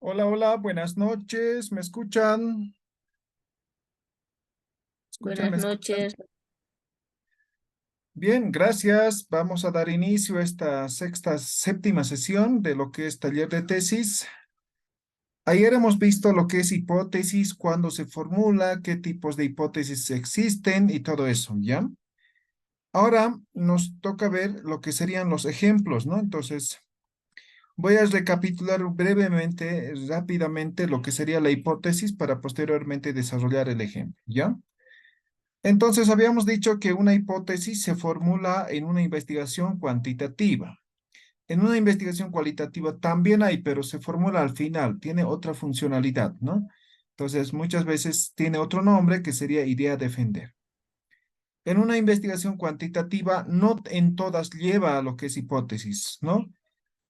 Hola, hola, buenas noches. ¿Me escuchan? ¿Escuchan? Buenas ¿Me escuchan? noches. Bien, gracias. Vamos a dar inicio a esta séptima sesión de lo que es taller de tesis. Ayer hemos visto lo que es hipótesis, cuándo se formula, qué tipos de hipótesis existen y todo eso, ¿ya? Ahora nos toca ver lo que serían los ejemplos, ¿no? Entonces, voy a recapitular brevemente, rápidamente, lo que sería la hipótesis para posteriormente desarrollar el ejemplo, ¿ya? Entonces, habíamos dicho que una hipótesis se formula en una investigación cuantitativa. En una investigación cualitativa también hay, pero se formula al final, tiene otra funcionalidad, ¿no? Entonces, muchas veces tiene otro nombre que sería idea a defender. En una investigación cuantitativa, no en todas lleva a lo que es hipótesis, ¿no?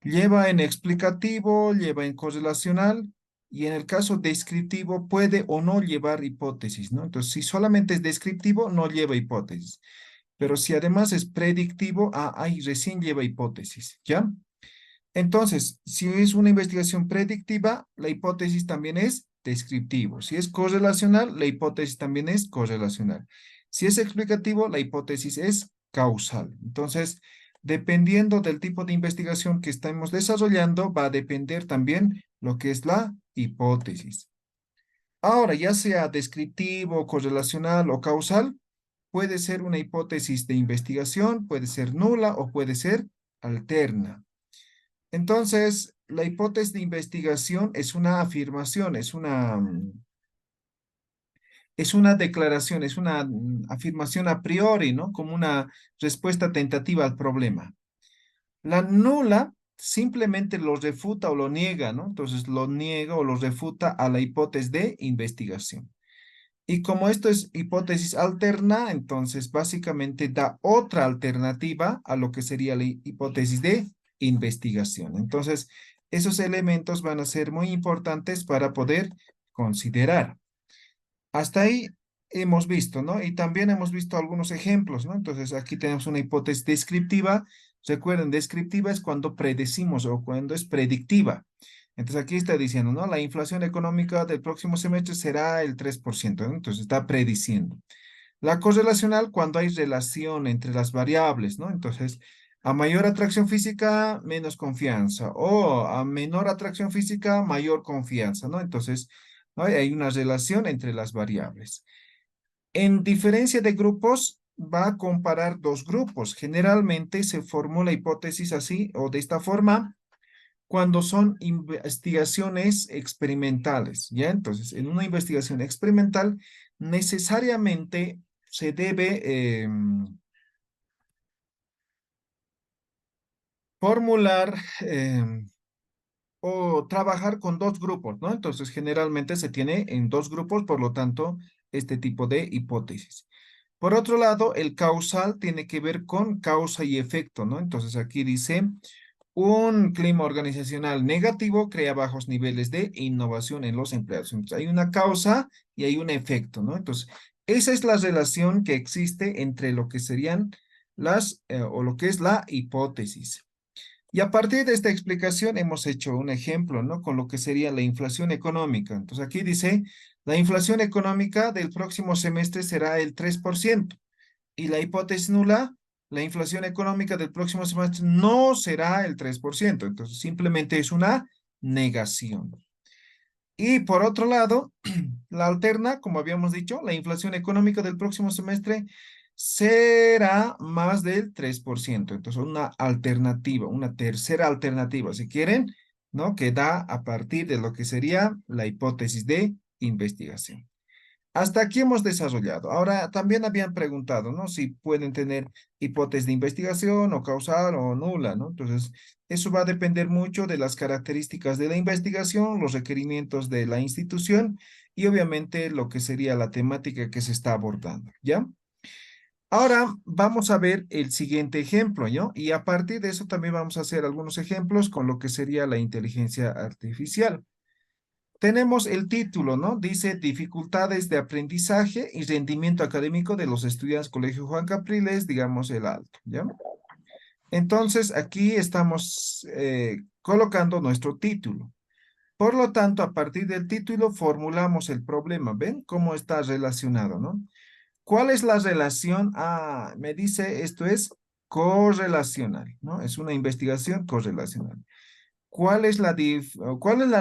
Lleva en explicativo, lleva en correlacional y en el caso descriptivo puede o no llevar hipótesis, ¿no? Entonces, si solamente es descriptivo, no lleva hipótesis. Pero si además es predictivo, ahí recién lleva hipótesis, ¿ya? Entonces, si es una investigación predictiva, la hipótesis también es descriptivo. Si es correlacional, la hipótesis también es correlacional. Si es explicativo, la hipótesis es causal. Entonces, dependiendo del tipo de investigación que estamos desarrollando, va a depender también lo que es la hipótesis. Ahora, ya sea descriptivo, correlacional o causal, puede ser una hipótesis de investigación, puede ser nula o puede ser alterna. Entonces, la hipótesis de investigación es una afirmación, es una declaración, es una afirmación a priori, ¿no? Como una respuesta tentativa al problema. La nula simplemente lo refuta o lo niega, ¿no? Entonces, lo niega o lo refuta a la hipótesis de investigación. Y como esto es hipótesis alterna, entonces básicamente da otra alternativa a lo que sería la hipótesis de investigación. Entonces, esos elementos van a ser muy importantes para poder considerar. Hasta ahí hemos visto, ¿no? Y también hemos visto algunos ejemplos, ¿no? Entonces, aquí tenemos una hipótesis descriptiva. Recuerden, descriptiva es cuando predecimos o cuando es predictiva. Entonces, aquí está diciendo, ¿no? La inflación económica del próximo semestre será el 3%, ¿no? Entonces, está prediciendo. La correlacional, cuando hay relación entre las variables, ¿no? Entonces, a mayor atracción física, menos confianza, o a menor atracción física, mayor confianza, ¿no? Entonces, ¿no? Hay una relación entre las variables. En diferencia de grupos, va a comparar dos grupos. Generalmente se formula hipótesis así o de esta forma cuando son investigaciones experimentales, ¿ya? Entonces, en una investigación experimental, necesariamente se debe formular o trabajar con dos grupos, ¿no? Entonces, generalmente se tiene en dos grupos, por lo tanto, este tipo de hipótesis. Por otro lado, el causal tiene que ver con causa y efecto, ¿no? Entonces, aquí dice, un clima organizacional negativo crea bajos niveles de innovación en los empleados. Entonces, hay una causa y hay un efecto, ¿no? Entonces, esa es la relación que existe entre lo que serían o lo que es la hipótesis. Y a partir de esta explicación hemos hecho un ejemplo, ¿no? Con lo que sería la inflación económica. Entonces, aquí dice, la inflación económica del próximo semestre será el 3%. Y la hipótesis nula, la inflación económica del próximo semestre no será el 3%. Entonces, simplemente es una negación. Y por otro lado, la alterna, como habíamos dicho, la inflación económica del próximo semestre será más del 3%. Entonces, una alternativa, una tercera alternativa, si quieren, ¿no? Que da a partir de lo que sería la hipótesis de investigación. Hasta aquí hemos desarrollado. Ahora, también habían preguntado, ¿no? Si pueden tener hipótesis de investigación o causal o nula, ¿no? Entonces, eso va a depender mucho de las características de la investigación, los requerimientos de la institución y obviamente lo que sería la temática que se está abordando, ¿ya? Ahora vamos a ver el siguiente ejemplo, ¿no? Y a partir de eso también vamos a hacer algunos ejemplos con lo que sería la inteligencia artificial. Tenemos el título, ¿no? Dice dificultades de aprendizaje y rendimiento académico de los estudiantes Colegio Juan Capriles, digamos el alto, ¿ya? Entonces, aquí estamos colocando nuestro título. Por lo tanto, a partir del título formulamos el problema. ¿Ven cómo está relacionado, no? ¿Cuál es la relación? Ah, me dice esto es correlacional, ¿no? Es una investigación correlacional. ¿Cuál es la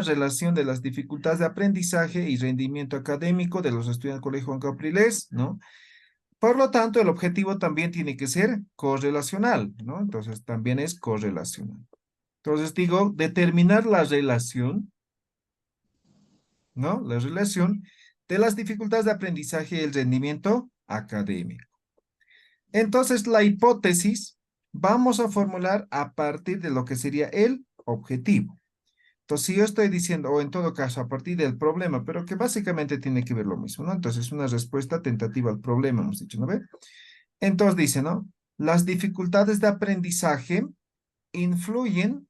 relación de las dificultades de aprendizaje y rendimiento académico de los estudiantes del Colegio Juan Capriles, ¿no? Por lo tanto, el objetivo también tiene que ser correlacional, ¿no? Entonces, también es correlacional. Entonces, digo, determinar la relación, ¿no? La relación de las dificultades de aprendizaje y el rendimiento académico. Entonces, la hipótesis vamos a formular a partir de lo que sería el objetivo. Entonces, si yo estoy diciendo, o en todo caso, a partir del problema, pero que básicamente tiene que ver lo mismo, ¿no? Entonces, una respuesta tentativa al problema, hemos dicho, ¿no ve? Entonces dice, ¿no? Las dificultades de aprendizaje influyen,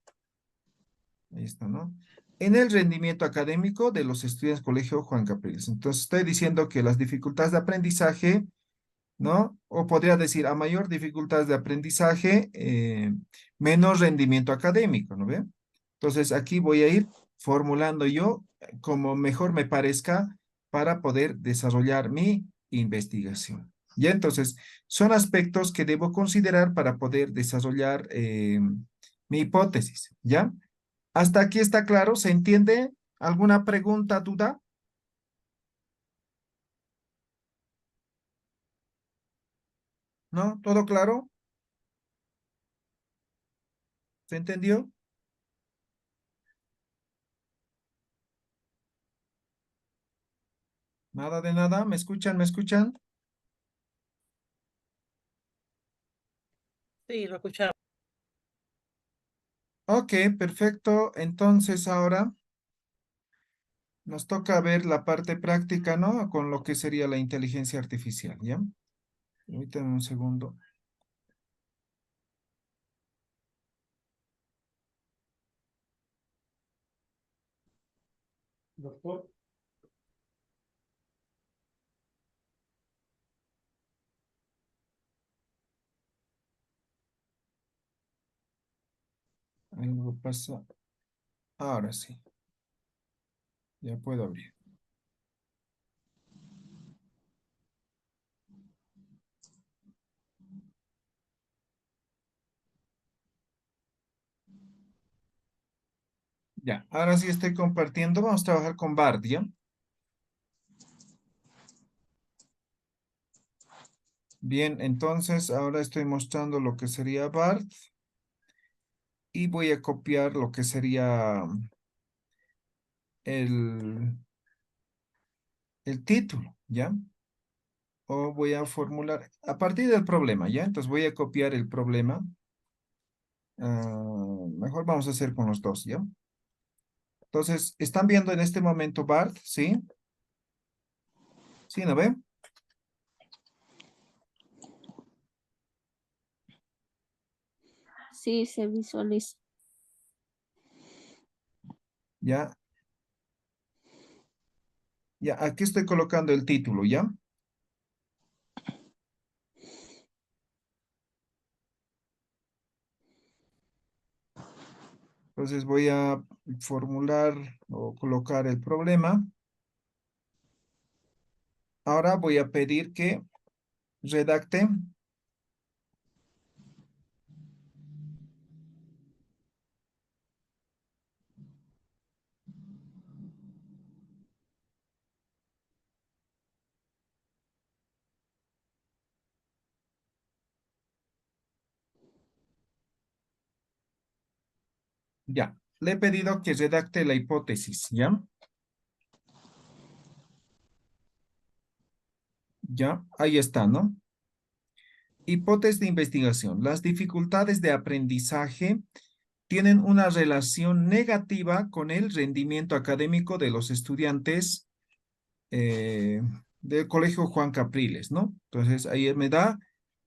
ahí está, ¿no? En el rendimiento académico de los estudiantes Colegio Juan Capriles. Entonces, estoy diciendo que las dificultades de aprendizaje, ¿no? O podría decir, a mayor dificultades de aprendizaje, menor rendimiento académico, ¿no ve? Entonces, aquí voy a ir formulando yo como mejor me parezca para poder desarrollar mi investigación. Ya, entonces, son aspectos que debo considerar para poder desarrollar mi hipótesis, ¿ya? ¿Hasta aquí está claro? ¿Se entiende? ¿Alguna pregunta, duda? ¿No? ¿Todo claro? ¿Se entendió? Nada de nada. ¿Me escuchan? ¿Me escuchan? Sí, lo escuchaba. Ok, perfecto. Entonces ahora nos toca ver la parte práctica, ¿no? Con lo que sería la inteligencia artificial, ¿ya? Permítanme un segundo. Doctor. Algo pasa. Ahora sí, ya puedo abrir. Ya, ahora sí estoy compartiendo. Vamos a trabajar con Bard, ¿ya? Bien, entonces ahora estoy mostrando lo que sería Bard y voy a copiar lo que sería el, el título, ¿ya? O voy a formular a partir del problema, ¿ya? Entonces voy a copiar el problema. Mejor vamos a hacer con los dos, ¿ya? Entonces, ¿están viendo en este momento Bart? ¿Sí? ¿Sí, no ven? Sí, se visualiza. Ya, ya, aquí estoy colocando el título, ¿ya? Entonces voy a formular o colocar el problema. Ahora voy a pedir que redacte. Ya, le he pedido que redacte la hipótesis, ¿ya? Ya, ahí está, ¿no? Hipótesis de investigación. Las dificultades de aprendizaje tienen una relación negativa con el rendimiento académico de los estudiantes del Colegio Juan Capriles, ¿no? Entonces ahí me da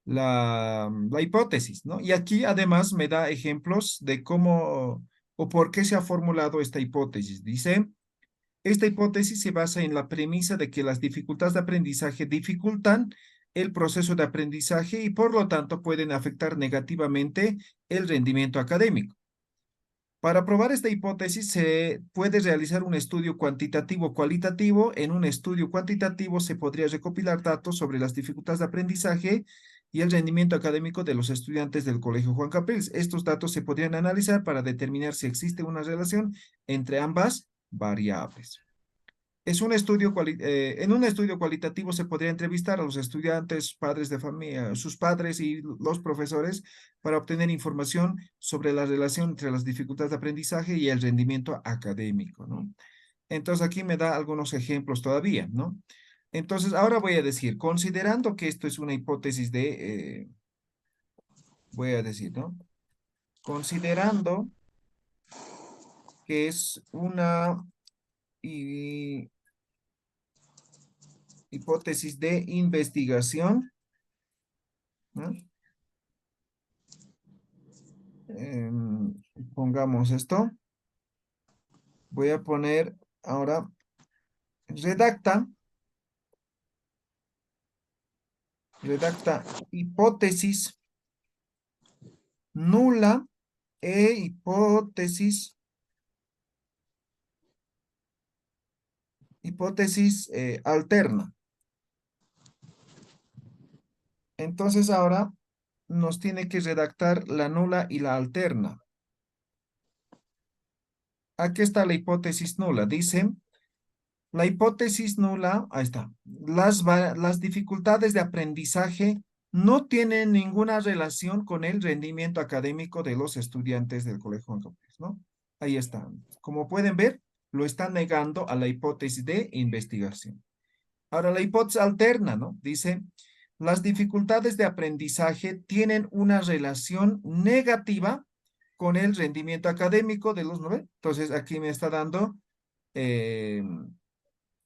la hipótesis, ¿no? Y aquí además me da ejemplos de cómo o por qué se ha formulado esta hipótesis. Dice, esta hipótesis se basa en la premisa de que las dificultades de aprendizaje dificultan el proceso de aprendizaje y por lo tanto pueden afectar negativamente el rendimiento académico. Para probar esta hipótesis se puede realizar un estudio cuantitativo-cualitativo. En un estudio cuantitativo se podría recopilar datos sobre las dificultades de aprendizaje y el rendimiento académico de los estudiantes del Colegio Juan Capriles. Estos datos se podrían analizar para determinar si existe una relación entre ambas variables. En un estudio cualitativo se podría entrevistar a los estudiantes, padres de familia, sus padres y los profesores para obtener información sobre la relación entre las dificultades de aprendizaje y el rendimiento académico, ¿no? Entonces aquí me da algunos ejemplos todavía, ¿no? Entonces ahora voy a decir, considerando que esto es una hipótesis voy a decir, ¿no? Considerando que es una hi- hipótesis de investigación, ¿no? Pongamos esto. Voy a poner ahora, redacta, redacta hipótesis nula e hipótesis alterna. Entonces ahora nos tiene que redactar la nula y la alterna. Aquí está la hipótesis nula. Dice, la hipótesis nula, ahí está. Las dificultades de aprendizaje no tienen ninguna relación con el rendimiento académico de los estudiantes del Colegio Juan Capriles, ¿no? Ahí está. Como pueden ver, lo está negando a la hipótesis de investigación. Ahora, la hipótesis alterna, ¿no? Dice, las dificultades de aprendizaje tienen una relación negativa con el rendimiento académico de los, ¿no ve? Entonces, aquí me está dando eh,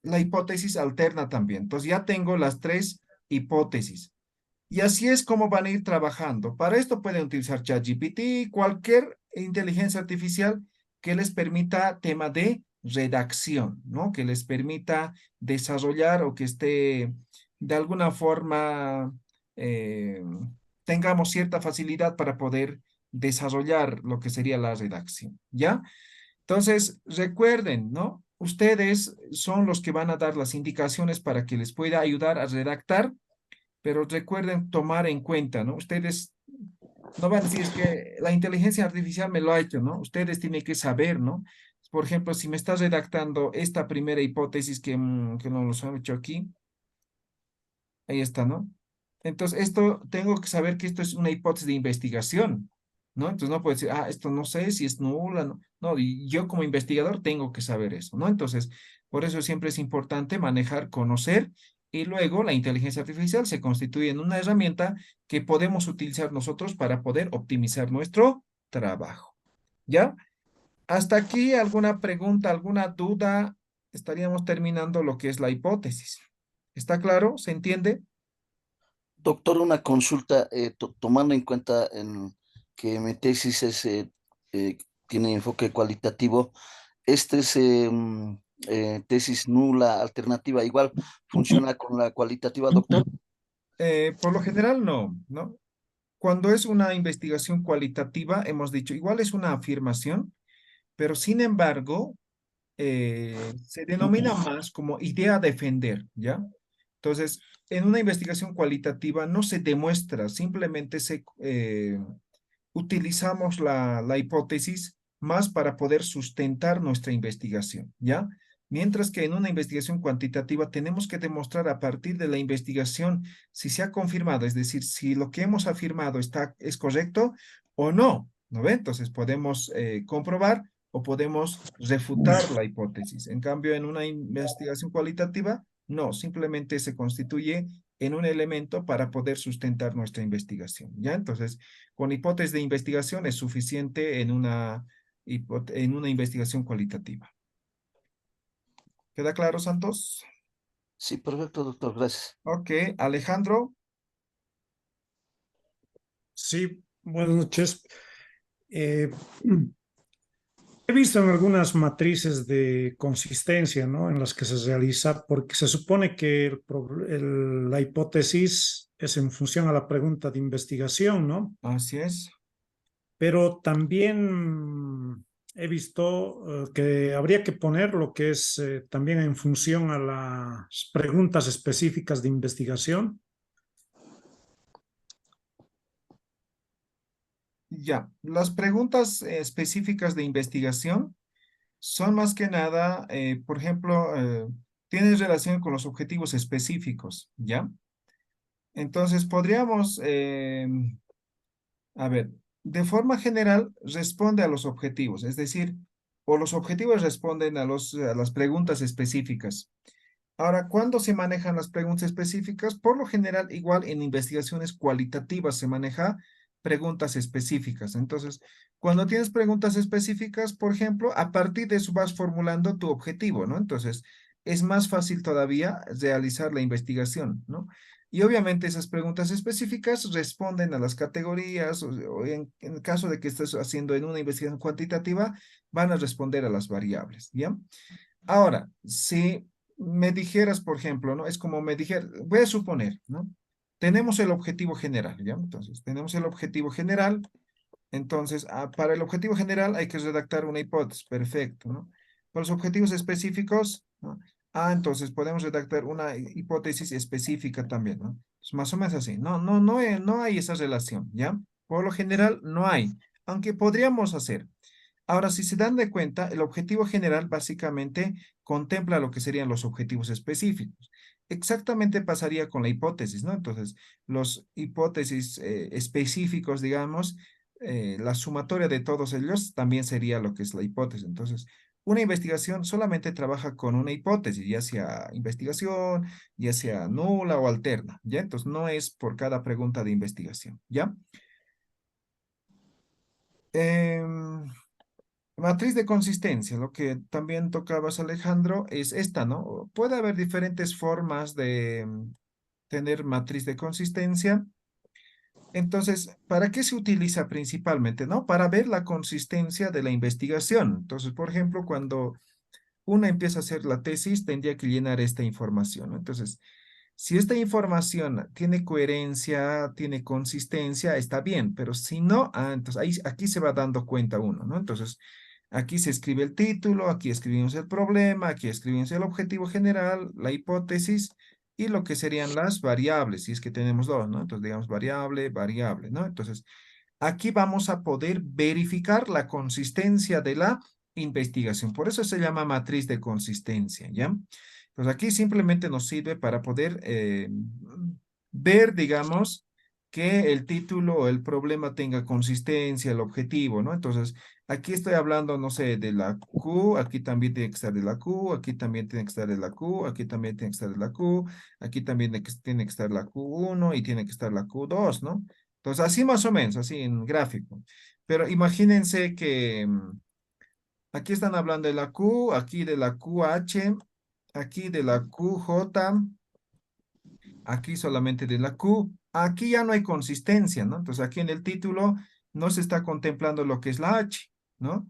la hipótesis alterna también. Entonces ya tengo las tres hipótesis. Y así es como van a ir trabajando. Para esto pueden utilizar ChatGPT, cualquier inteligencia artificial que les permita tema de redacción, ¿no? Que les permita desarrollar o que esté de alguna forma, eh, tengamos cierta facilidad para poder desarrollar lo que sería la redacción, ¿ya? Entonces, recuerden, ¿no? Ustedes son los que van a dar las indicaciones para que les pueda ayudar a redactar, pero recuerden tomar en cuenta, ¿no? Ustedes no van a decir, es que la inteligencia artificial me lo ha hecho, ¿no? Ustedes tienen que saber, ¿no? Por ejemplo, si me estás redactando esta primera hipótesis que no los han hecho aquí, ahí está, ¿no? Entonces, esto, tengo que saber que esto es una hipótesis de investigación, ¿no? Entonces, no puedo decir, esto no sé si es nula, no. No, y yo como investigador tengo que saber eso, ¿no? Entonces, por eso siempre es importante manejar, conocer, y luego la inteligencia artificial se constituye en una herramienta que podemos utilizar nosotros para poder optimizar nuestro trabajo, ¿ya? Hasta aquí, ¿alguna pregunta, alguna duda? Estaríamos terminando lo que es la hipótesis. ¿Está claro? ¿Se entiende? Doctor, una consulta, tomando en cuenta que mi tesis eh, tiene enfoque cualitativo, este es tesis nula alternativa, igual funciona con la cualitativa, doctor. Por lo general, no, ¿no? Cuando es una investigación cualitativa, hemos dicho, igual es una afirmación, pero sin embargo, se denomina más como idea a defender, ¿ya? Entonces, en una investigación cualitativa no se demuestra, simplemente utilizamos la hipótesis más para poder sustentar nuestra investigación, ¿ya? Mientras que en una investigación cuantitativa tenemos que demostrar a partir de la investigación si se ha confirmado, es decir, si lo que hemos afirmado es correcto o no, ¿no ve? Entonces podemos comprobar o podemos refutar la hipótesis. En cambio, en una investigación cualitativa, no, simplemente se constituye en un elemento para poder sustentar nuestra investigación, ¿ya? Entonces, con hipótesis de investigación es suficiente en una investigación cualitativa. ¿Queda claro, Santos? Sí, perfecto, doctor, gracias. Ok, Alejandro. Sí, buenas noches. Eh, He visto en algunas matrices de consistencia, ¿no? En las que se realiza, porque se supone que la hipótesis es en función a la pregunta de investigación, ¿no? Así es. Pero también he visto que habría que poner lo que es también en función a las preguntas específicas de investigación. Ya, las preguntas específicas de investigación son más que nada, por ejemplo, tienen relación con los objetivos específicos, ¿ya? Entonces, podríamos, a ver, de forma general, responde a los objetivos, es decir, o los objetivos responden a las preguntas específicas. Ahora, ¿cuándo se manejan las preguntas específicas? Por lo general, igual en investigaciones cualitativas se maneja preguntas específicas. Entonces, cuando tienes preguntas específicas, por ejemplo, a partir de eso vas formulando tu objetivo, ¿no? Entonces, es más fácil todavía realizar la investigación, ¿no? Y obviamente esas preguntas específicas responden a las categorías o en el caso de que estés haciendo en una investigación cuantitativa, van a responder a las variables, ¿ya? Ahora, si me dijeras, por ejemplo, ¿no? Es como me dijera, voy a suponer, ¿no? Tenemos el objetivo general, ¿ya? Entonces, tenemos el objetivo general. Entonces, para el objetivo general hay que redactar una hipótesis, perfecto, ¿no? Para los objetivos específicos, ¿no? Entonces podemos redactar una hipótesis específica también, ¿no? Es más o menos así. No hay esa relación, ¿ya? Por lo general no hay, aunque podríamos hacer. Ahora, si se dan de cuenta, el objetivo general básicamente contempla lo que serían los objetivos específicos. Exactamente pasaría con la hipótesis, ¿no? Entonces, los hipótesis específicos, digamos, la sumatoria de todos ellos también sería lo que es la hipótesis. Entonces, una investigación solamente trabaja con una hipótesis, ya sea investigación, ya sea nula o alterna, ¿ya? Entonces, no es por cada pregunta de investigación, ¿ya? Em, Matriz de consistencia, lo que también tocabas, Alejandro, es esta, ¿no? Puede haber diferentes formas de tener matriz de consistencia. Entonces, ¿para qué se utiliza principalmente, no? Para ver la consistencia de la investigación. Entonces, por ejemplo, cuando una empieza a hacer la tesis, tendría que llenar esta información, ¿no? Entonces, si esta información tiene coherencia, tiene consistencia, está bien, pero si no, entonces ahí, aquí se va dando cuenta uno, ¿no? Entonces, aquí se escribe el título, aquí escribimos el problema, aquí escribimos el objetivo general, la hipótesis y lo que serían las variables, si es que tenemos dos, ¿no? Entonces, digamos variable, variable, ¿no? Entonces, aquí vamos a poder verificar la consistencia de la investigación. Por eso se llama matriz de consistencia, ¿ya? Pues aquí simplemente nos sirve para poder ver, digamos, que el título o el problema tenga consistencia, el objetivo, ¿no? Entonces, aquí estoy hablando, no sé, de la Q, aquí también tiene que estar de la Q, aquí también tiene que estar de la Q, aquí también tiene que estar de la Q, aquí también tiene que estar la Q1 y tiene que estar la Q2, ¿no? Entonces, así más o menos, así en gráfico. Pero imagínense que aquí están hablando de la Q, aquí de la QH, aquí de la QJ, aquí solamente de la Q. Aquí ya no hay consistencia, ¿no? Entonces, aquí en el título no se está contemplando lo que es la H, ¿no?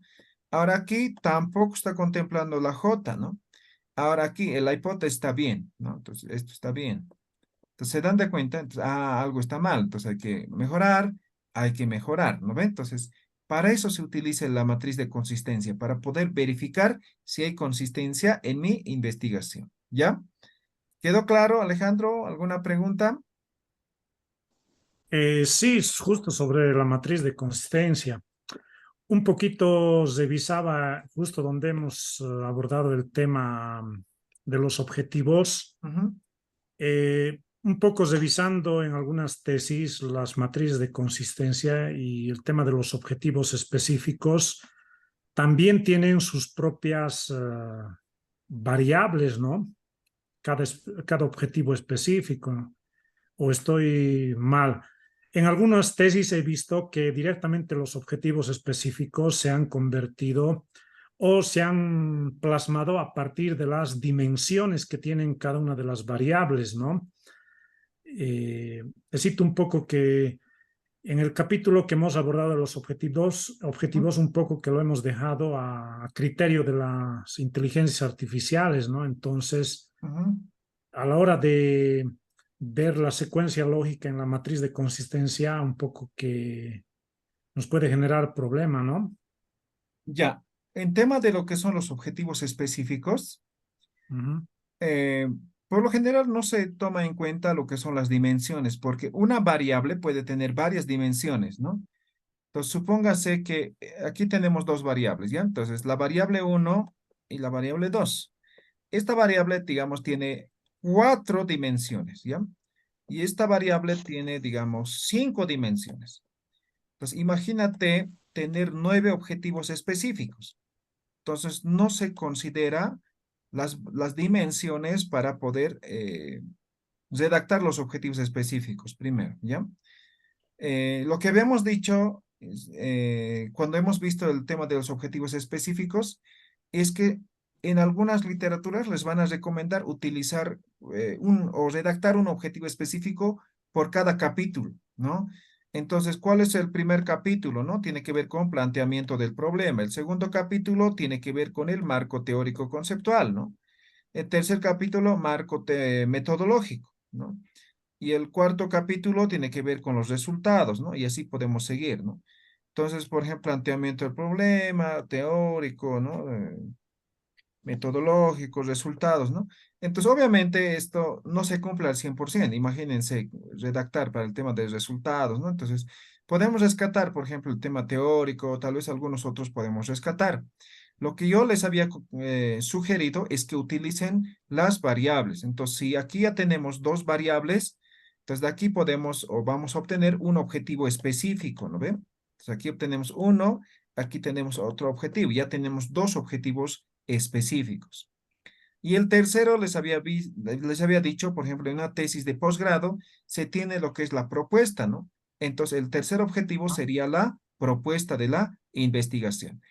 Ahora aquí tampoco está contemplando la J, ¿no? Ahora aquí la hipótesis está bien, ¿no? Entonces, esto está bien. Entonces se dan de cuenta, entonces, algo está mal, entonces hay que mejorar, ¿no ve? Entonces, para eso se utiliza la matriz de consistencia, para poder verificar si hay consistencia en mi investigación, ¿ya? ¿Quedó claro, Alejandro? ¿Alguna pregunta? Sí, es justo sobre la matriz de consistencia. Un poquito revisaba justo donde hemos abordado el tema de los objetivos, Ujú. un poco revisando en algunas tesis las matrices de consistencia y el tema de los objetivos específicos, también tienen sus propias variables, ¿no? Cada objetivo específico, o estoy mal. En algunas tesis he visto que directamente los objetivos específicos se han convertido o se han plasmado a partir de las dimensiones que tienen cada una de las variables, ¿no? Necesito un poco que en el capítulo que hemos abordado de los objetivos un poco que lo hemos dejado a criterio de las inteligencias artificiales, ¿no? Entonces, Ujú. a la hora de ver la secuencia lógica en la matriz de consistencia, un poco que nos puede generar problema, ¿no? Ya, En tema de lo que son los objetivos específicos, Ujú. eh, por lo general no se toma en cuenta lo que son las dimensiones, porque una variable puede tener varias dimensiones, ¿no? Entonces, supóngase que aquí tenemos dos variables, ¿ya? Entonces, la variable uno y la variable 2. Esta variable, digamos, tiene 4 dimensiones, ¿ya? Y esta variable tiene, digamos, 5 dimensiones. Entonces, imagínate tener 9 objetivos específicos. Entonces, no se considera las dimensiones para poder redactar los objetivos específicos primero, ¿ya? Lo que habíamos dicho cuando hemos visto el tema de los objetivos específicos es que en algunas literaturas les van a recomendar utilizar o redactar un objetivo específico por cada capítulo, ¿no? Entonces, ¿cuál es el primer capítulo, no? Tiene que ver con planteamiento del problema. El segundo capítulo tiene que ver con el marco teórico conceptual, ¿no? El tercer capítulo, marco metodológico, ¿no? Y el cuarto capítulo tiene que ver con los resultados, ¿no? Y así podemos seguir, ¿no? Entonces, por ejemplo, planteamiento del problema, teórico, ¿no? Metodológico, resultados, ¿no? Entonces, obviamente, esto no se cumple al 100%. Imagínense redactar para el tema de resultados, ¿no? Entonces, podemos rescatar, por ejemplo, el tema teórico, tal vez algunos otros podemos rescatar. Lo que yo les había sugerido es que utilicen las variables. Entonces, si aquí ya tenemos dos variables, entonces de aquí podemos o vamos a obtener un objetivo específico, ¿no ven? Entonces, aquí obtenemos uno, aquí tenemos otro objetivo. Ya tenemos dos objetivos específicos. Y el tercero les había dicho, por ejemplo, en una tesis de posgrado, se tiene lo que es la propuesta, ¿no? Entonces, el tercer objetivo sería la propuesta de la investigación.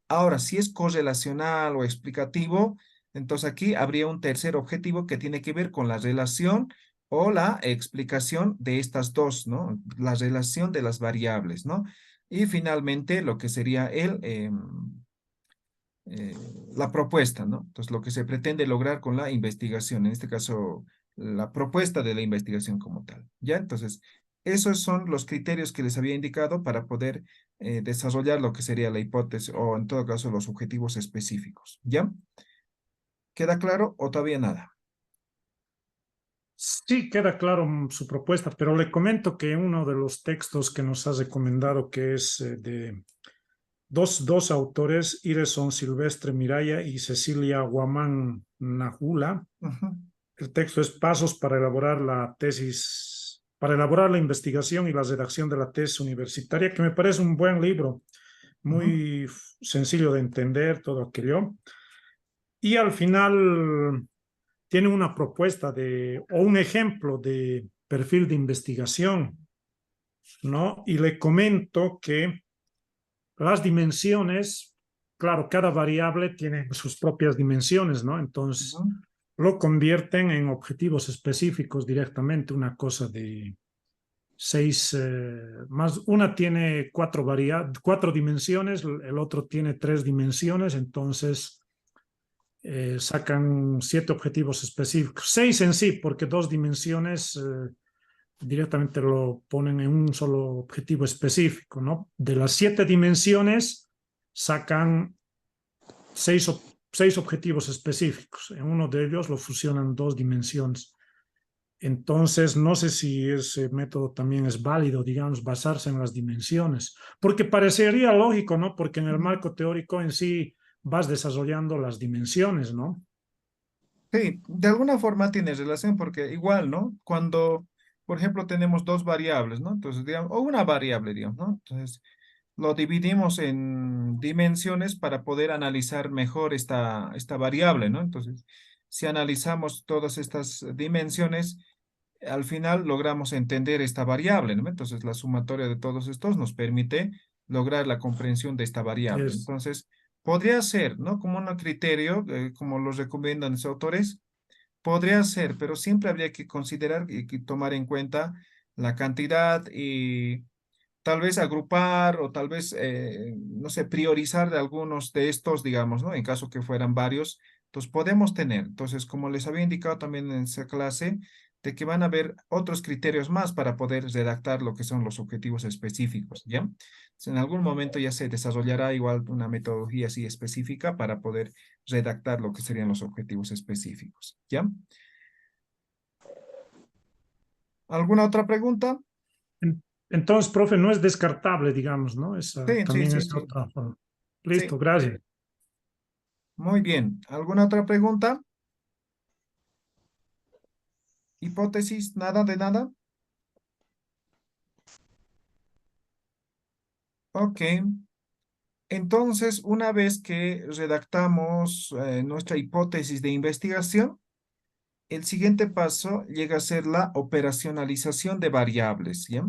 Ahora, si es correlacional o explicativo, entonces aquí habría un tercer objetivo que tiene que ver con la relación o la explicación de estas dos, ¿no? La relación de las variables, ¿no? Y finalmente, lo que sería la propuesta, ¿no? Entonces, lo que se pretende lograr con la investigación, en este caso, la propuesta de la investigación como tal, ¿ya? Entonces, esos son los criterios que les había indicado para poder desarrollar lo que sería la hipótesis o, en todo caso, los objetivos específicos, ¿ya? ¿Queda claro o todavía nada? Sí, queda claro su propuesta, pero le comento que uno de los textos que nos has recomendado, que es de dos autores, Ireson Silvestre Miraya y Cecilia Guamán Najula. Ujú, El texto es Pasos para elaborar la tesis, para elaborar la investigación y la redacción de la tesis universitaria, que me parece un buen libro, ujú. muy sencillo de entender, todo aquello. Y al final tiene una propuesta o un ejemplo de perfil de investigación, ¿no? Y le comento que las dimensiones, claro, cada variable tiene sus propias dimensiones, ¿no? Entonces, Ujú. lo convierten en objetivos específicos directamente, una cosa de seis, más una tiene cuatro dimensiones, el otro tiene 3 dimensiones, entonces sacan 7 objetivos específicos, 6 en sí, porque 2 dimensiones directamente lo ponen en un solo objetivo específico, ¿no? De las 7 dimensiones sacan seis, seis objetivos específicos. En uno de ellos lo fusionan 2 dimensiones. Entonces, no sé si ese método también es válido, digamos, basarse en las dimensiones, porque parecería lógico, ¿no? Porque en el marco teórico en sí vas desarrollando las dimensiones, ¿no? Sí, de alguna forma tiene relación porque igual, ¿no? Cuando, por ejemplo, tenemos dos variables, ¿no? Entonces, digamos, o una variable, digamos, ¿no? Entonces, lo dividimos en dimensiones para poder analizar mejor esta variable, ¿no? Entonces, si analizamos todas estas dimensiones, al final logramos entender esta variable, ¿no? Entonces, la sumatoria de todos estos nos permite lograr la comprensión de esta variable. Es, Entonces, podría ser, ¿no? Como un criterio, como lo recomiendan los autores, podría ser, pero siempre habría que considerar y que tomar en cuenta la cantidad y tal vez agrupar o tal vez, no sé, priorizar de algunos de estos, digamos, ¿no? En caso que fueran varios, entonces podemos tener. Entonces, como les había indicado también en esa clase, de que van a haber otros criterios más para poder redactar lo que son los objetivos específicos, ¿ya? Entonces, en algún momento ya se desarrollará igual una metodología así específica para poder redactar lo que serían los objetivos específicos, ¿ya? ¿Alguna otra pregunta? Entonces, profe, no es descartable, digamos, ¿no? Esa Sí, sí, también sí, es sí. otra forma. Sí, Listo, gracias. muy bien. ¿Alguna otra pregunta? ¿Hipótesis? ¿Nada de nada? Ok. Entonces, una vez que redactamos nuestra hipótesis de investigación, el siguiente paso llega a ser la operacionalización de variables, ¿ya?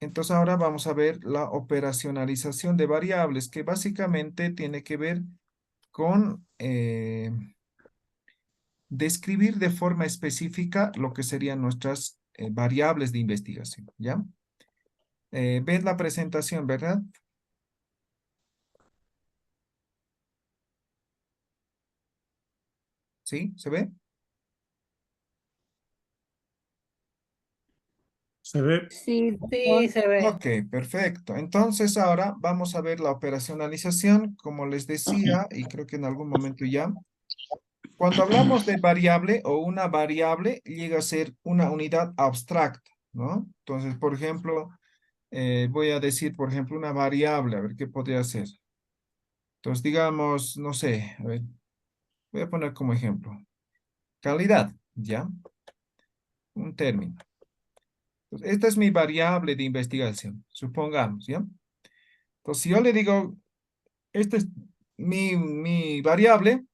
Entonces ahora vamos a ver la operacionalización de variables, que básicamente tiene que ver con describir de forma específica lo que serían nuestras variables de investigación, ¿ya? ¿Ves la presentación, verdad? ¿Sí? ¿Se ve? Se ve. Sí, sí, se ve. Ok, perfecto. Entonces ahora vamos a ver la operacionalización, como les decía, y creo que en algún momento ya. Cuando hablamos de variable o una variable, llega a ser una unidad abstracta, ¿no? Entonces, por ejemplo, voy a decir, por ejemplo, una variable, a ver qué podría ser. Entonces, digamos, no sé, a ver, voy a poner como ejemplo, calidad, ¿ya? Un término. Entonces, esta es mi variable de investigación, supongamos, ¿ya? Entonces, si yo le digo, esta es mi variable.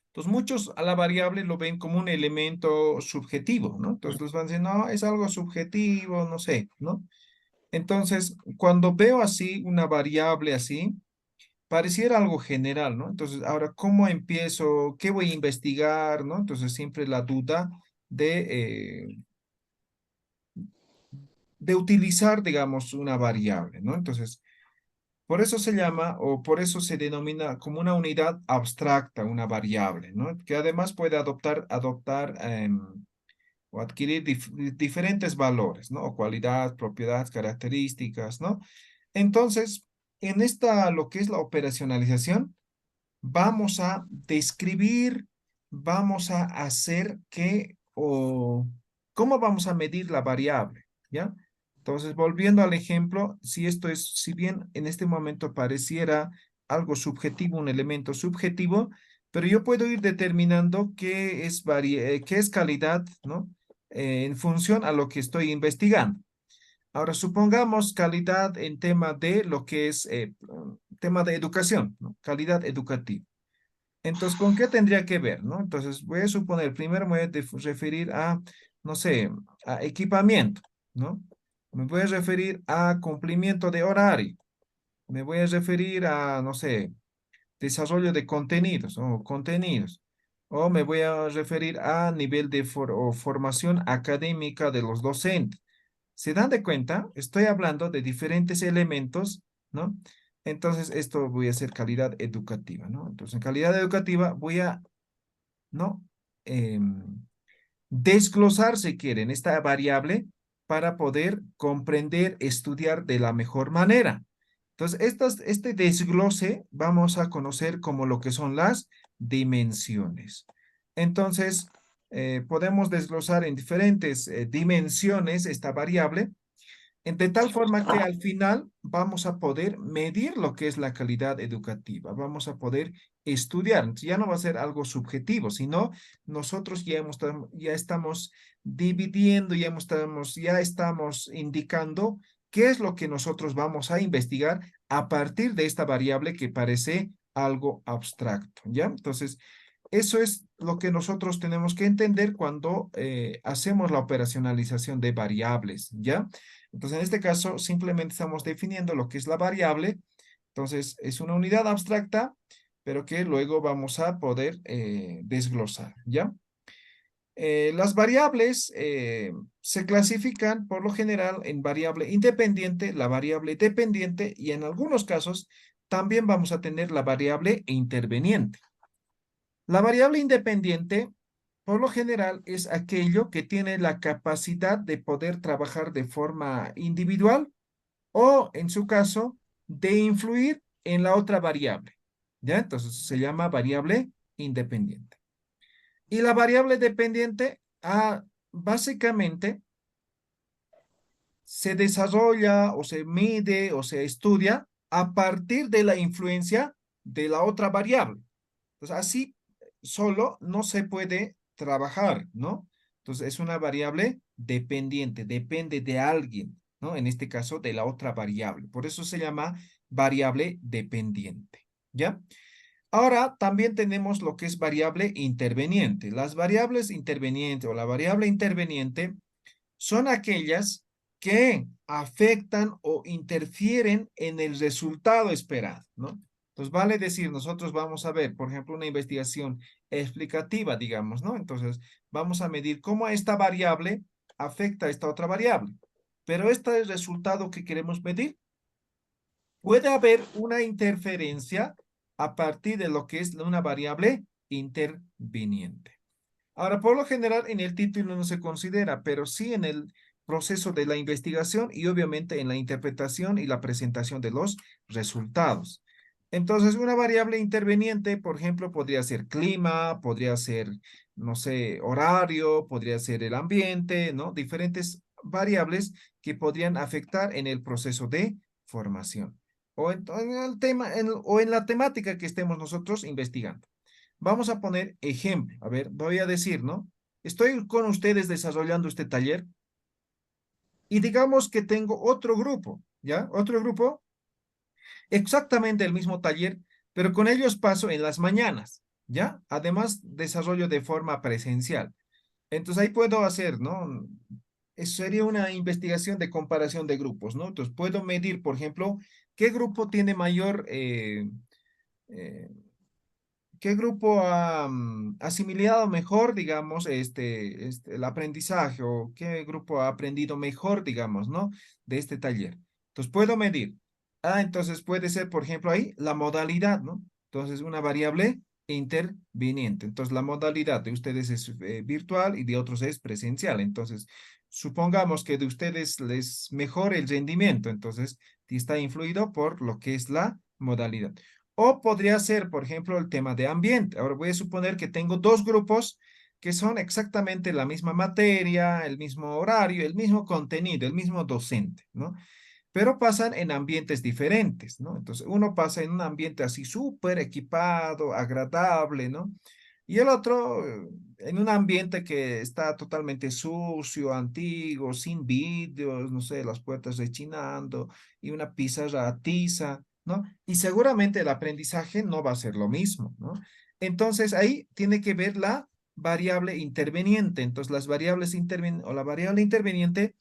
Entonces, muchos a la variable lo ven como un elemento subjetivo, ¿no? Entonces, les van a decir, no, es algo subjetivo, no sé, ¿no? Entonces, cuando veo así una variable así, pareciera algo general, ¿no? Entonces, ahora, ¿cómo empiezo? ¿Qué voy a investigar? ¿No? Entonces, siempre la duda de utilizar, digamos, una variable, ¿no? Entonces, por eso se llama o por eso se denomina como una unidad abstracta, una variable, ¿no? Que además puede adoptar o adquirir diferentes valores, ¿no? O cualidades, propiedades, características, ¿no? Entonces, en esta, lo que es la operacionalización, vamos a describir, vamos a hacer que, o cómo vamos a medir la variable, ¿ya? Entonces, volviendo al ejemplo, si esto es, si bien en este momento pareciera algo subjetivo, un elemento subjetivo, pero yo puedo ir determinando qué es calidad, ¿no? En función a lo que estoy investigando. Ahora, supongamos calidad en tema de lo que es tema de educación, ¿no? Calidad educativa. Entonces, ¿con qué tendría que ver, no? Entonces, voy a suponer, primero me voy a referir a, no sé, a equipamiento, ¿no? Me voy a referir a cumplimiento de horario. Me voy a referir a, no sé, desarrollo de contenidos o contenidos. O me voy a referir a nivel de o formación académica de los docentes. ¿Se dan de cuenta? Estoy hablando de diferentes elementos, ¿no? Entonces, esto voy a hacer calidad educativa, ¿no? Entonces, en calidad educativa voy a, ¿no? Em, desglosar, si quieren, esta variable para poder comprender, estudiar de la mejor manera. Entonces, este desglose vamos a conocer como lo que son las dimensiones. Entonces, podemos desglosar en diferentes dimensiones esta variable de tal forma que al final vamos a poder medir lo que es la calidad educativa, vamos a poder estudiar. Entonces, ya no va a ser algo subjetivo, sino nosotros ya estamos dividiendo, ya estamos indicando qué es lo que nosotros vamos a investigar a partir de esta variable que parece algo abstracto, ¿ya? Entonces, eso es lo que nosotros tenemos que entender cuando hacemos la operacionalización de variables, ¿ya? Entonces, en este caso, simplemente estamos definiendo lo que es la variable. Entonces, es una unidad abstracta, pero que luego vamos a poder desglosar, ¿ya? Las variables se clasifican por lo general en variable independiente, la variable dependiente y en algunos casos también vamos a tener la variable interveniente. La variable independiente por lo general es aquello que tiene la capacidad de poder trabajar de forma individual o, en su caso, de influir en la otra variable. ¿Ya? Entonces se llama variable independiente. Y la variable dependiente, básicamente, se desarrolla o se mide o se estudia a partir de la influencia de la otra variable. Entonces, así solo no se puede trabajar, ¿no? Entonces, es una variable dependiente, depende de alguien, ¿no? En este caso, de la otra variable. Por eso se llama variable dependiente, ¿ya? Ahora, también tenemos lo que es variable interveniente. Las variables intervenientes o la variable interveniente son aquellas que afectan o interfieren en el resultado esperado, ¿no? Entonces, vale decir, nosotros vamos a ver, por ejemplo, una investigación explicativa, digamos, ¿no? Entonces, vamos a medir cómo esta variable afecta a esta otra variable. Pero este es el resultado que queremos medir. Puede haber una interferencia a partir de lo que es una variable interviniente. Ahora, por lo general, en el título no se considera, pero sí en el proceso de la investigación y obviamente en la interpretación y la presentación de los resultados. Entonces, una variable interveniente, por ejemplo, podría ser clima, podría ser, no sé, horario, podría ser el ambiente, ¿no? Diferentes variables que podrían afectar en el proceso de formación o en el tema, o en la temática que estemos nosotros investigando. Vamos a poner ejemplo. A ver, voy a decir, ¿no? Estoy con ustedes desarrollando este taller y digamos que tengo otro grupo, ¿ya? Otro grupo, exactamente el mismo taller, pero con ellos paso en las mañanas, ¿ya? Además, desarrollo de forma presencial. Entonces ahí puedo hacer, ¿no? Eso sería una investigación de comparación de grupos, ¿no? Entonces puedo medir, por ejemplo, qué grupo tiene mayor eh, ¿qué grupo ha asimilado mejor, digamos, el aprendizaje o qué grupo ha aprendido mejor, digamos, ¿no? De este taller. Entonces, puedo medir. Entonces puede ser, por ejemplo, ahí la modalidad, ¿no? Entonces, una variable interviniente. Entonces, la modalidad de ustedes es virtual y de otros es presencial. Entonces, supongamos que de ustedes les mejore el rendimiento. Entonces, está influido por lo que es la modalidad. O podría ser, por ejemplo, el tema de ambiente. Ahora voy a suponer que tengo dos grupos que son exactamente la misma materia, el mismo horario, el mismo contenido, el mismo docente, ¿no? Pero pasan en ambientes diferentes, ¿no? Entonces, uno pasa en un ambiente así súper equipado, agradable, ¿no? Y el otro en un ambiente que está totalmente sucio, antiguo, sin vidrios, no sé, las puertas rechinando y una pizarra tiza, ¿no? Y seguramente el aprendizaje no va a ser lo mismo, ¿no? Entonces ahí tiene que ver la variable interveniente. Entonces las variables o la variable interveniente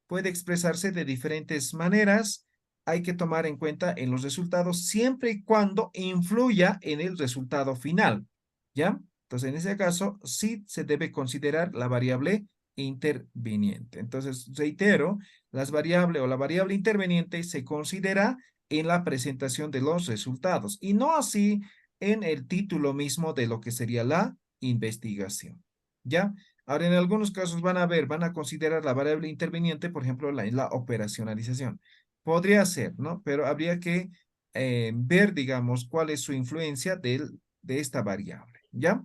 puede expresarse de diferentes maneras. Hay que tomar en cuenta en los resultados siempre y cuando influya en el resultado final, ¿ya? Entonces, en ese caso, sí se debe considerar la variable interviniente. Entonces, reitero, las variables o la variable interveniente se considera en la presentación de los resultados y no así en el título mismo de lo que sería la investigación. ¿Ya? Ahora, en algunos casos van a considerar la variable interviniente, por ejemplo, en la operacionalización. Podría ser, ¿no? Pero habría que ver, digamos, cuál es su influencia de esta variable, ¿ya?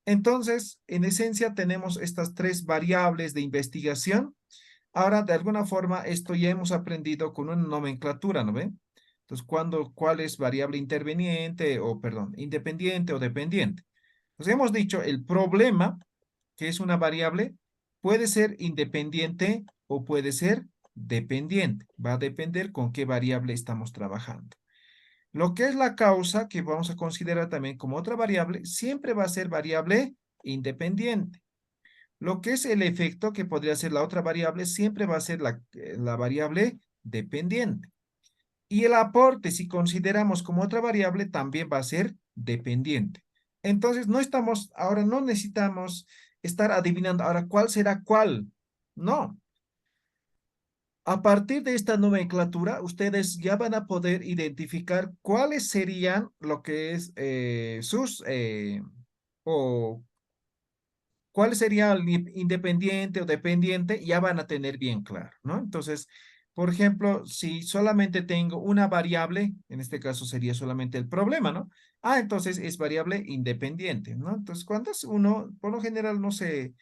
Entonces, en esencia, tenemos estas tres variables de investigación. Ahora, de alguna forma, esto ya hemos aprendido con una nomenclatura, ¿no ve? Entonces, cuál es variable interveniente o, perdón, independiente o dependiente. Entonces, hemos dicho el problema, que es una variable, puede ser independiente o puede ser dependiente. Va a depender con qué variable estamos trabajando. Lo que es la causa, que vamos a considerar también como otra variable, siempre va a ser variable independiente. Lo que es el efecto, que podría ser la otra variable, siempre va a ser la variable dependiente. Y el aporte, si consideramos como otra variable, también va a ser dependiente. Entonces, ahora no necesitamos estar adivinando ahora cuál será cuál. No, a partir de esta nomenclatura, ustedes ya van a poder identificar cuáles serían lo que es o ¿cuál sería el independiente o dependiente? Ya van a tener bien claro, ¿no? Entonces, por ejemplo, si solamente tengo una variable, en este caso sería solamente el problema, ¿no? Ah, entonces es variable independiente, ¿no? Entonces, cuando es uno, por lo general no se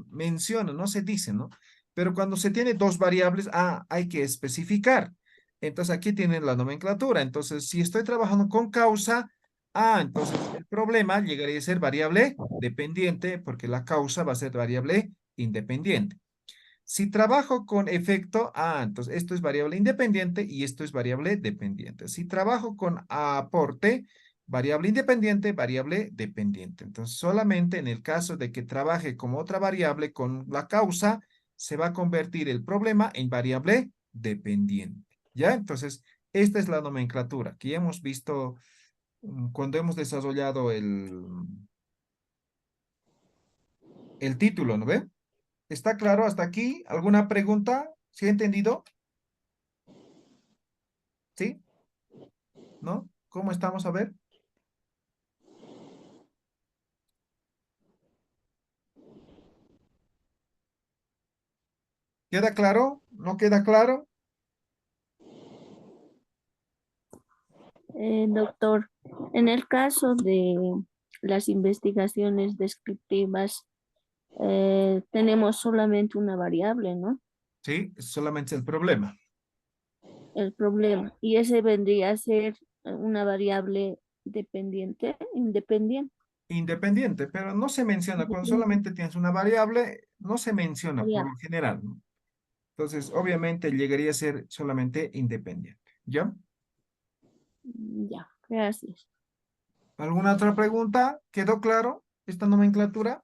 menciona, no se dice, ¿no? Pero cuando se tiene dos variables, hay que especificar. Entonces, aquí tienen la nomenclatura. Entonces, si estoy trabajando con causa, entonces el problema llegaría a ser variable dependiente porque la causa va a ser variable independiente. Si trabajo con efecto, entonces esto es variable independiente y esto es variable dependiente. Si trabajo con aporte, variable independiente, variable dependiente. Entonces, solamente en el caso de que trabaje como otra variable con la causa, se va a convertir el problema en variable dependiente. ¿Ya? Entonces, esta es la nomenclatura que ya hemos visto cuando hemos desarrollado el título, ¿no ve? ¿Está claro hasta aquí? ¿Alguna pregunta? ¿Sí he entendido? ¿Sí? ¿No? ¿Cómo estamos? A ver. ¿Queda claro? ¿No queda claro? Doctor, en el caso de las investigaciones descriptivas, tenemos solamente una variable, ¿no? Sí, es solamente el problema. El problema. Y ese vendría a ser una variable dependiente, independiente. Independiente, pero no se menciona. Cuando Independiente, solamente tienes una variable, no se menciona por variable. lo general, ¿no? Entonces, obviamente llegaría a ser solamente independiente. ¿Ya? Ya, gracias. ¿Alguna otra pregunta? ¿Quedó claro esta nomenclatura?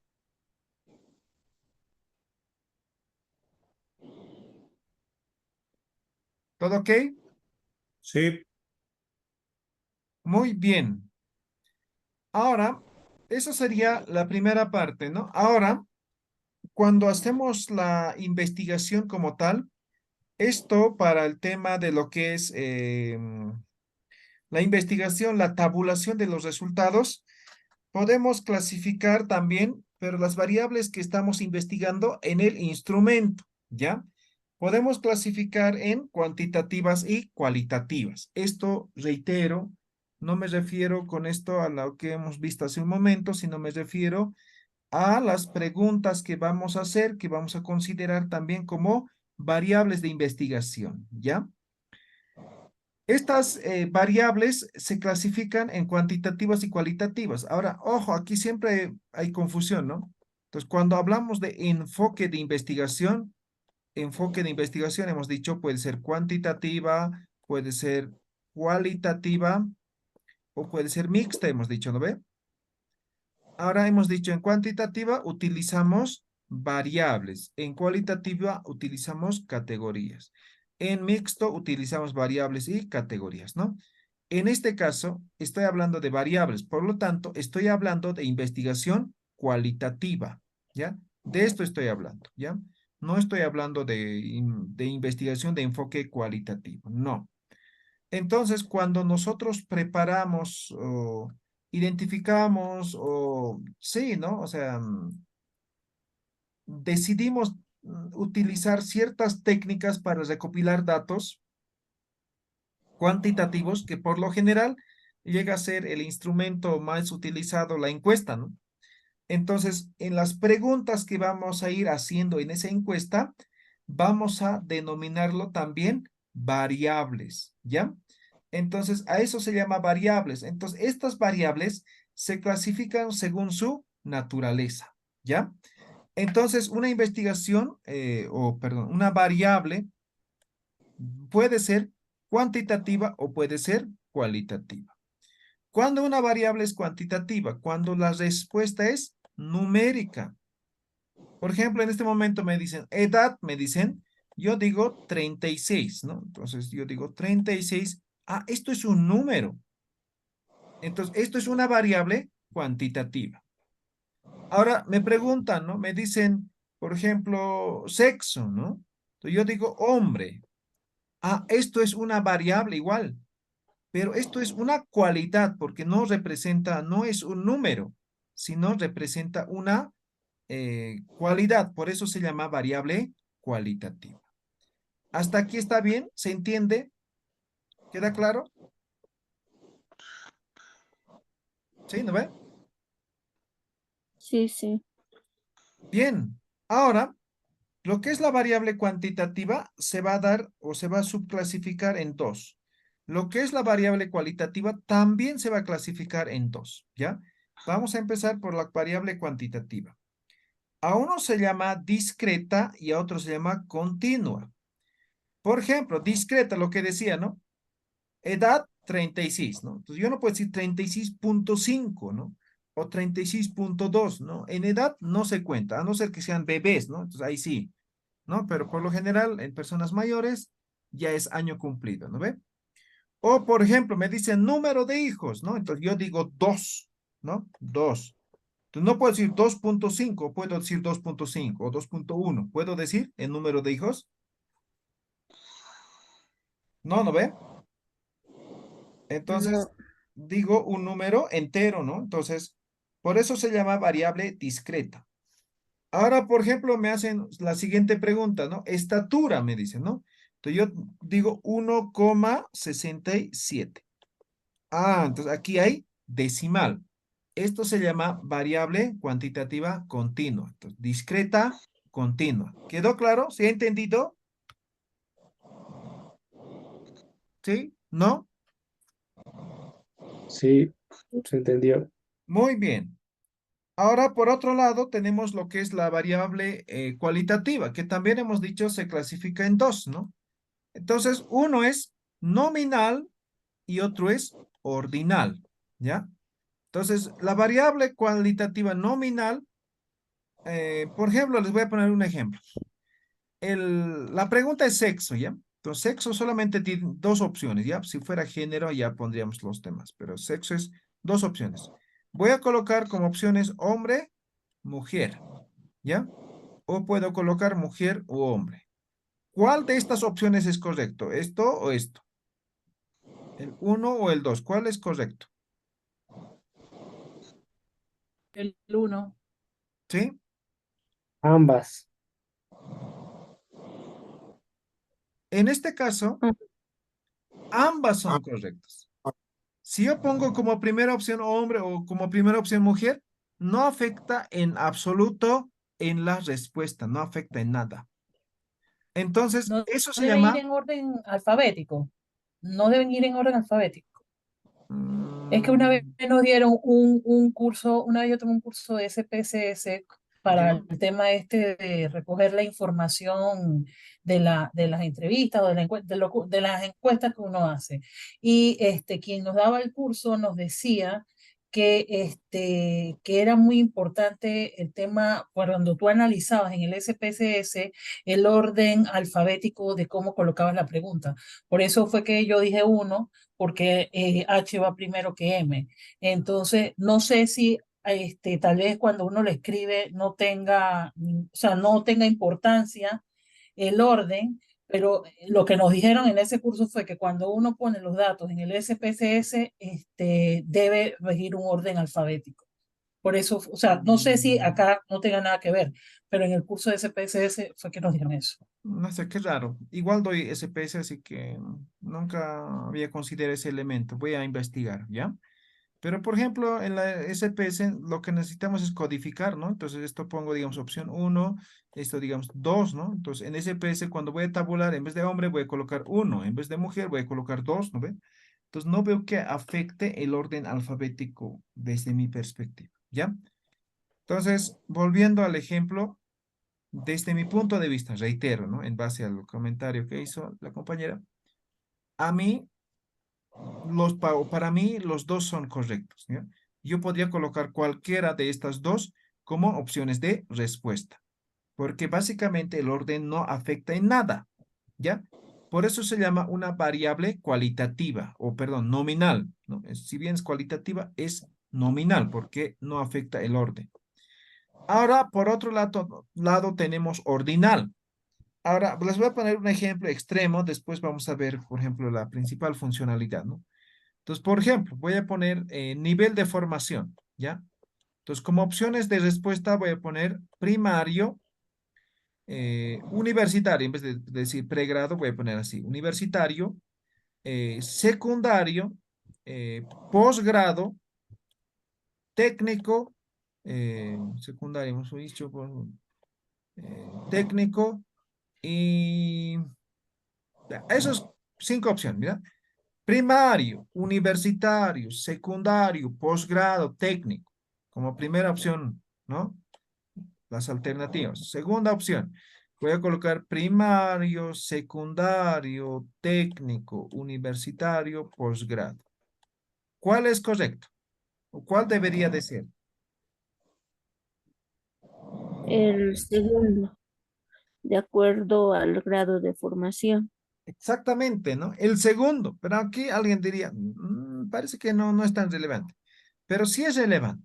¿Todo ok? Sí, Muy bien. Ahora, eso sería la primera parte, ¿no? Ahora, cuando hacemos la investigación como tal, esto para el tema de lo que es la investigación, la tabulación de los resultados, podemos clasificar también, pero las variables que estamos investigando en el instrumento, ¿ya? Podemos clasificar en cuantitativas y cualitativas. Esto, reitero, no me refiero con esto a lo que hemos visto hace un momento, sino me refiero a las preguntas que vamos a hacer, que vamos a considerar también como variables de investigación, ¿ya? Estas variables se clasifican en cuantitativas y cualitativas. Ahora, ojo, aquí siempre hay confusión, ¿no? Entonces, cuando hablamos de enfoque de investigación hemos dicho puede ser cuantitativa, puede ser cualitativa o puede ser mixta, hemos dicho, ¿no ve? Ahora hemos dicho en cuantitativa utilizamos variables, en cualitativa utilizamos categorías, en mixto utilizamos variables y categorías, ¿no? En este caso estoy hablando de variables, por lo tanto estoy hablando de investigación cualitativa, ¿ya? De esto estoy hablando, ¿ya? No estoy hablando de investigación de enfoque cualitativo, no. Entonces, cuando nosotros preparamos o identificamos o sí, ¿no? O sea, decidimos utilizar ciertas técnicas para recopilar datos cuantitativos, que por lo general llega a ser el instrumento más utilizado, la encuesta, ¿no? Entonces, en las preguntas que vamos a ir haciendo en esa encuesta, vamos a denominarlo también variables, ¿ya? Entonces, a eso se llama variables. Entonces, estas variables se clasifican según su naturaleza, ¿ya? Entonces, una investigación, perdón, una variable puede ser cuantitativa o puede ser cualitativa. ¿Cuándo una variable es cuantitativa? Cuando la respuesta es numérica. Por ejemplo, en este momento me dicen edad, me dicen, yo digo 36, ¿no? Entonces yo digo 36. Esto es un número. Entonces, esto es una variable cuantitativa. Ahora me preguntan, ¿no? Me dicen, por ejemplo, sexo, ¿no? Entonces yo digo hombre. Esto es una variable igual, pero esto es una cualidad porque no representa, no es un número, sino representa una cualidad, por eso se llama variable cualitativa. ¿Hasta aquí está bien? ¿Se entiende? ¿Queda claro? ¿Sí? ¿No ve? Sí, sí. Bien. Ahora, lo que es la variable cuantitativa se va a dar o se va a subclasificar en dos. Lo que es la variable cualitativa también se va a clasificar en dos, ¿ya? Vamos a empezar por la variable cuantitativa. A uno se llama discreta y a otro se llama continua. Por ejemplo, discreta, lo que decía, ¿no? Edad, 36, ¿no? Entonces yo no puedo decir 36.5, ¿no? O 36.2, ¿no? En edad no se cuenta, a no ser que sean bebés, ¿no? Entonces ahí sí, ¿no? Pero por lo general, en personas mayores, ya es año cumplido, ¿no ve? O, por ejemplo, me dicen número de hijos, ¿no? Entonces yo digo 2, ¿no? 2. Entonces no puedo decir 2.5, puedo decir 2.5 o 2.1. ¿Puedo decir el número de hijos? No, ¿no ve? Entonces, No. digo un número entero, ¿no? Entonces, por eso se llama variable discreta. Ahora, por ejemplo, me hacen la siguiente pregunta, ¿no? Estatura, me dicen, ¿no? Entonces yo digo 1,67. Ah, entonces aquí hay decimal. Esto se llama variable cuantitativa continua. Entonces, discreta, continua. ¿Quedó claro? ¿Se ha entendido? ¿Sí? ¿No? Sí, se entendió. Muy bien. Ahora, por otro lado, tenemos lo que es la variable cualitativa, que también hemos dicho se clasifica en dos, ¿no? Entonces, uno es nominal y otro es ordinal, ¿ya? Entonces, la variable cualitativa nominal, por ejemplo, les voy a poner un ejemplo. La pregunta es sexo, ¿ya? Entonces, sexo solamente tiene dos opciones, ¿ya? Si fuera género, ya pondríamos los temas, pero sexo es dos opciones. Voy a colocar como opciones hombre, mujer, ¿ya? O puedo colocar mujer u hombre. ¿Cuál de estas opciones es correcto? ¿Esto o esto? ¿El uno o el dos? ¿Cuál es correcto? El uno. ¿Sí? Ambas. En este caso, Ah, ambas son correctas. Si yo pongo como primera opción hombre o como primera opción mujer, no afecta en absoluto en la respuesta, no afecta en nada. Entonces, No eso se deben ir llama... en orden alfabético. No deben ir en orden alfabético. Es que una vez mm, nos dieron un curso, una vez yo tomé un curso de SPSS para ¿ya? el tema este de recoger la información de las entrevistas o de las encuestas que uno hace. Y quien nos daba el curso nos decía que era muy importante el tema cuando tú analizabas en el SPSS el orden alfabético de cómo colocabas la pregunta. Por eso fue que yo dije uno porque H va primero que M. Entonces, no sé si tal vez cuando uno le escribe no tenga, o sea, no tenga importancia el orden, pero lo que nos dijeron en ese curso fue que cuando uno pone los datos en el SPSS, debe regir un orden alfabético. Por eso, o sea, no sé si Mm, acá no tenga nada que ver, pero en el curso de SPSS fue que nos dijeron eso. No sé, qué raro. Igual doy SPS, así que nunca había considerado ese elemento. Voy a investigar, ¿ya? Pero, por ejemplo, en la SPS lo que necesitamos es codificar, ¿no? Entonces, esto pongo, digamos, opción uno, esto, digamos, 2, ¿no? Entonces, en SPS, cuando voy a tabular, en vez de hombre, voy a colocar uno, en vez de mujer, voy a colocar 2, ¿no ve? Entonces, no veo que afecte el orden alfabético desde mi perspectiva, ¿ya? Entonces, volviendo al ejemplo, desde mi punto de vista, reitero, ¿no? En base al comentario que hizo la compañera, a mí para mí los dos son correctos, ¿ya? Yo podría colocar cualquiera de estas dos como opciones de respuesta, porque básicamente el orden no afecta en nada, ¿ya? Por eso se llama una variable cualitativa, o perdón, nominal, ¿no? Si bien es cualitativa, es nominal, porque no afecta el orden. Ahora, por otro lado tenemos ordinal. Ahora, les voy a poner un ejemplo extremo, después vamos a ver, por ejemplo, la principal funcionalidad, ¿no? Entonces, por ejemplo, voy a poner nivel de formación, ¿ya? Entonces, como opciones de respuesta voy a poner primario, universitario, en vez de decir pregrado, voy a poner así, universitario, secundario, posgrado, técnico, secundario, hemos dicho, técnico y esos 5 opciones, mira. Primario, universitario, secundario, posgrado, técnico, como primera opción, ¿no? Las alternativas. Segunda opción, voy a colocar primario, secundario, técnico, universitario, posgrado. ¿Cuál es correcto? ¿O cuál debería de ser? El segundo, de acuerdo al grado de formación. Exactamente, ¿no? El segundo, pero aquí alguien diría, parece que no es tan relevante, pero sí es relevante.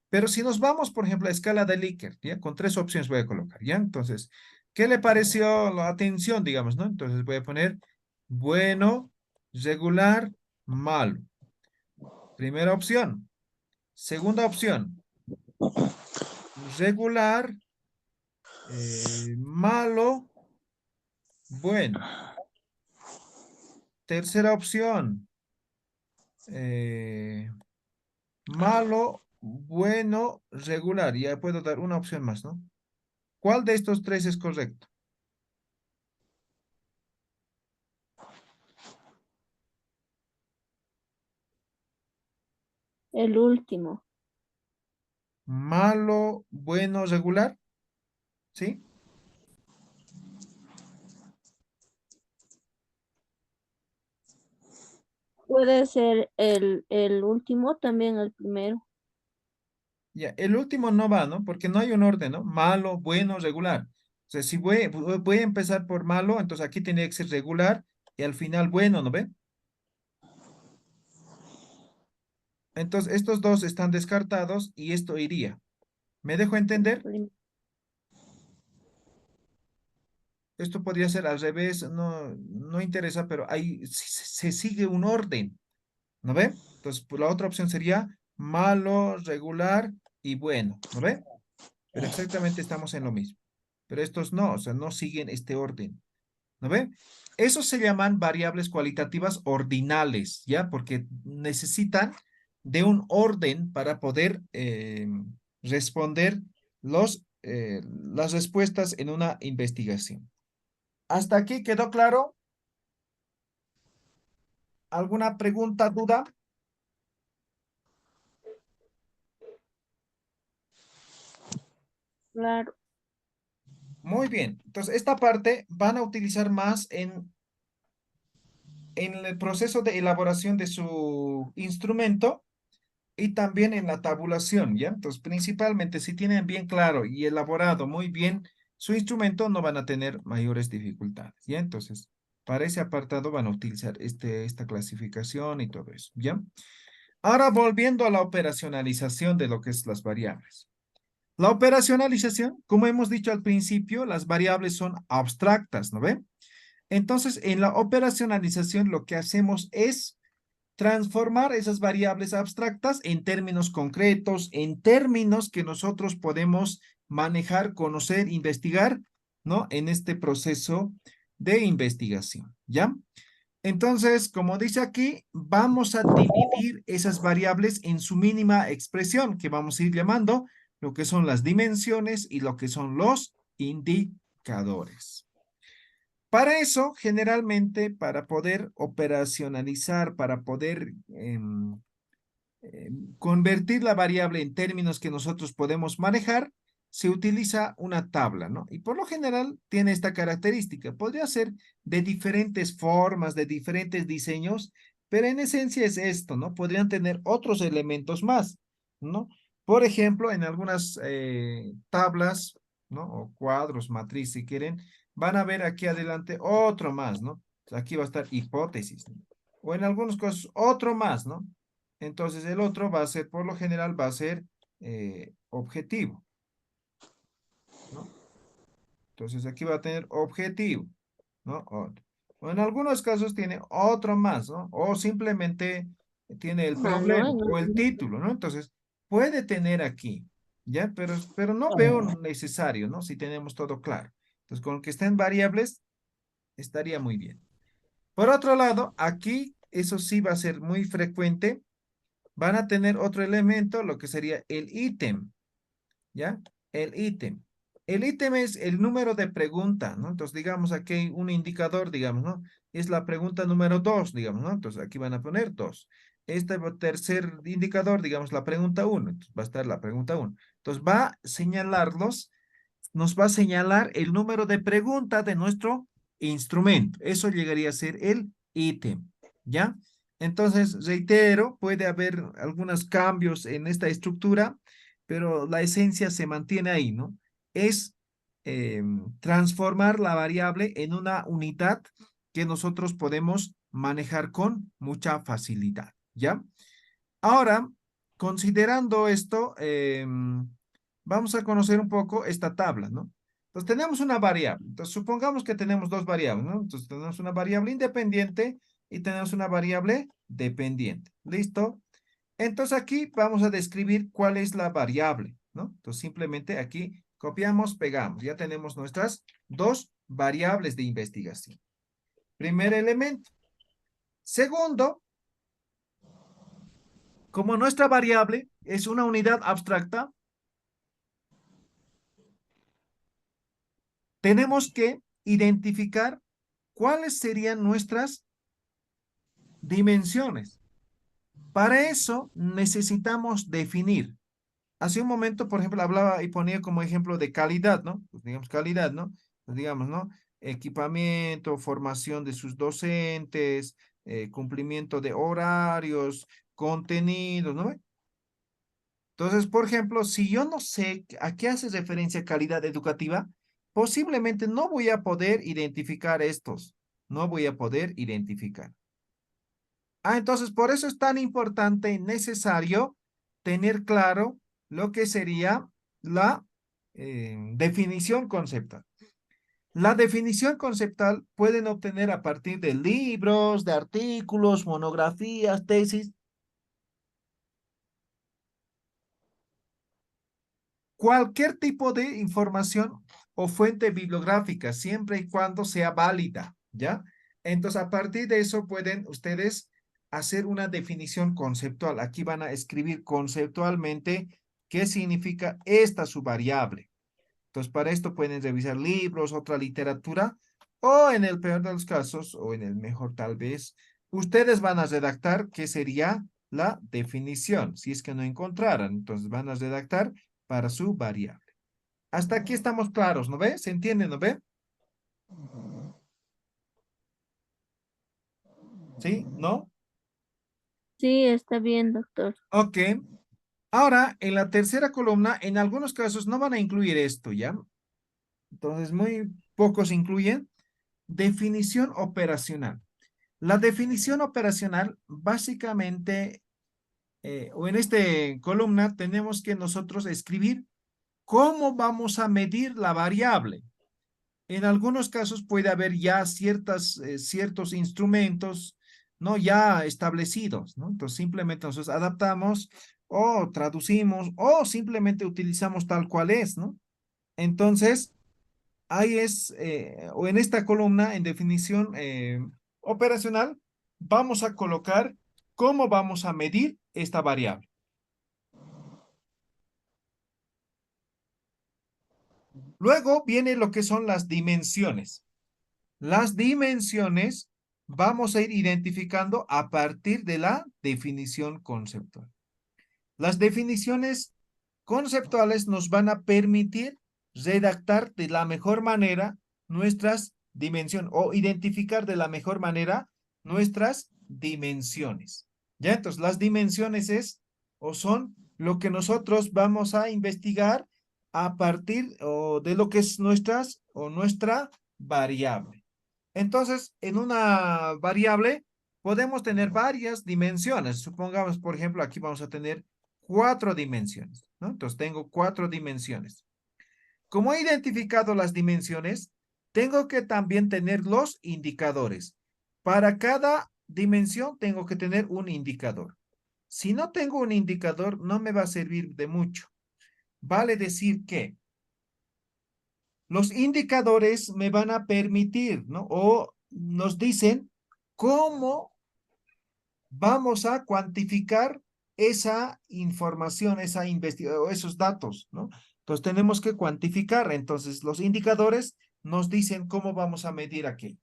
Pero si nos vamos, por ejemplo, a escala de Likert, ¿ya? Con 3 opciones voy a colocar, ¿ya? Entonces, ¿qué le pareció la atención, digamos, ¿no? Entonces voy a poner bueno, regular, malo. Primera opción. Segunda opción, regular, malo, bueno. Tercera opción, malo, bueno, regular. Ya puedo dar una opción más, ¿no? ¿Cuál de estos 3 es correcto? El último. Malo, bueno, regular, ¿sí? Puede ser el último, también el primero. Ya, el último no va, ¿no? Porque no hay un orden, ¿no? Malo, bueno, regular. O sea, si voy a empezar por malo, entonces aquí tiene que ser regular y al final bueno, ¿no ve? Entonces, estos dos están descartados y esto iría. ¿Me dejo entender? Prim- Esto podría ser al revés, no interesa, pero ahí se sigue un orden, ¿no ve? Entonces, pues, la otra opción sería malo, regular y bueno, ¿no ve? Pero exactamente estamos en lo mismo. Pero estos no, o sea, no siguen este orden. ¿No ve? Esos se llaman variables cualitativas ordinales, ¿ya? Porque necesitan de un orden para poder responder las respuestas en una investigación. ¿Hasta aquí quedó claro? ¿Alguna pregunta, duda? Claro, Muy bien. Entonces, esta parte van a utilizar más en el proceso de elaboración de su instrumento y también en la tabulación, ¿ya? Entonces, principalmente, si tienen bien claro y elaborado muy bien su instrumento, no van a tener mayores dificultades, ¿ya? Entonces, para ese apartado van a utilizar esta clasificación y todo eso, ¿ya? Ahora, volviendo a la operacionalización de lo que es las variables. La operacionalización, como hemos dicho al principio, las variables son abstractas, ¿no ve? Entonces, en la operacionalización lo que hacemos es transformar esas variables abstractas en términos concretos, en términos que nosotros podemos manejar, conocer, investigar, ¿no? En este proceso de investigación, ¿ya? Entonces, como dice aquí, vamos a dividir esas variables en su mínima expresión, que vamos a ir llamando lo que son las dimensiones y lo que son los indicadores. Para eso, generalmente, para poder operacionalizar, para poder convertir la variable en términos que nosotros podemos manejar, se utiliza una tabla, ¿no? Y por lo general tiene esta característica. Podría ser de diferentes formas, de diferentes diseños, pero en esencia es esto, ¿no? Podrían tener otros elementos más, ¿no? Por ejemplo, en algunas tablas, ¿no? O cuadros, matriz, si quieren, van a ver aquí adelante otro más, ¿no? Aquí va a estar hipótesis, ¿no? O en algunos casos otro más, ¿no? Entonces el otro va a ser, por lo general, va a ser objetivo, ¿no? Entonces aquí va a tener objetivo, ¿no? Otro. O en algunos casos tiene otro más, ¿no? O simplemente tiene el malo, problema ¿eh? o el título, ¿no? Entonces puede tener aquí, ¿ya? Pero no veo necesario, ¿no? Si tenemos todo claro. Entonces, con que estén variables, estaría muy bien. Por otro lado, aquí, eso sí va a ser muy frecuente, van a tener otro elemento, lo que sería el ítem, ¿ya? El ítem. El ítem es el número de pregunta, ¿no? Entonces, digamos, aquí hay un indicador, digamos, ¿no? Es la pregunta número 2, digamos, ¿no? Entonces, aquí van a poner 2. Este tercer indicador, digamos, la pregunta 1. Entonces, va a estar la pregunta 1. Entonces, va a señalarlos, nos va a señalar el número de pregunta de nuestro instrumento. Eso llegaría a ser el ítem, ¿ya? Entonces, reitero, puede haber algunos cambios en esta estructura, pero la esencia se mantiene ahí, ¿no? Es transformar la variable en una unidad que nosotros podemos manejar con mucha facilidad, ¿ya? Ahora, considerando esto, vamos a conocer un poco esta tabla, ¿no? Entonces, tenemos una variable. Entonces, supongamos que tenemos dos variables, ¿no? Entonces, tenemos una variable independiente y tenemos una variable dependiente. ¿Listo? Entonces, aquí vamos a describir cuál es la variable, ¿no? Entonces, simplemente aquí copiamos, pegamos. Ya tenemos nuestras dos variables de investigación. Primer elemento. Segundo, como nuestra variable es una unidad abstracta, tenemos que identificar cuáles serían nuestras dimensiones. Para eso necesitamos definir. Hace un momento, por ejemplo, hablaba y ponía como ejemplo de calidad, ¿no? Pues digamos calidad, ¿no? Pues digamos, ¿no? Equipamiento, formación de sus docentes, cumplimiento de horarios, contenidos, ¿no? Entonces, por ejemplo, si yo no sé a qué hace referencia calidad educativa, posiblemente no voy a poder identificar estos. No voy a poder identificar. Entonces, por eso es tan importante y necesario tener claro lo que sería la definición conceptual. La definición conceptual pueden obtener a partir de libros, de artículos, monografías, tesis. Cualquier tipo de información o fuente bibliográfica, siempre y cuando sea válida, ¿ya? Entonces, a partir de eso pueden ustedes hacer una definición conceptual. Aquí van a escribir conceptualmente qué significa esta su variable. Entonces, para esto pueden revisar libros, otra literatura, o en el peor de los casos, o en el mejor tal vez, ustedes van a redactar qué sería la definición, si es que no encontraran. Entonces, van a redactar para su variable. Hasta aquí estamos claros, ¿no ve? ¿Se entiende, no ve? ¿Sí? ¿No? Sí, está bien, doctor. Ok. Ahora, en la tercera columna, en algunos casos no van a incluir esto, ¿ya? Entonces, muy pocos incluyen definición operacional. La definición operacional, básicamente, o en esta columna, tenemos que nosotros escribir cómo vamos a medir la variable. En algunos casos puede haber ya ciertos instrumentos, ¿no? Ya establecidos, ¿no? Entonces simplemente nosotros adaptamos o traducimos o simplemente utilizamos tal cual es, ¿no? Entonces, ahí es, o en esta columna en definición operacional, vamos a colocar cómo vamos a medir esta variable. Luego viene lo que son las dimensiones. Las dimensiones vamos a ir identificando a partir de la definición conceptual. Las definiciones conceptuales nos van a permitir redactar de la mejor manera nuestras dimensiones o identificar de la mejor manera nuestras dimensiones. ¿Ya? Entonces, las dimensiones es o son lo que nosotros vamos a investigar a partir de lo que es nuestra variable. Entonces, en una variable podemos tener varias dimensiones. Supongamos, por ejemplo, aquí vamos a tener 4 dimensiones, ¿no? Entonces, tengo 4 dimensiones. Como he identificado las dimensiones, tengo que también tener los indicadores. Para cada dimensión tengo que tener un indicador. Si no tengo un indicador, no me va a servir de mucho. Vale decir que los indicadores me van a permitir, ¿no? O nos dicen cómo vamos a cuantificar esa información, esa investigación, esos datos, ¿no? Entonces tenemos que cuantificar. Entonces los indicadores nos dicen cómo vamos a medir aquello.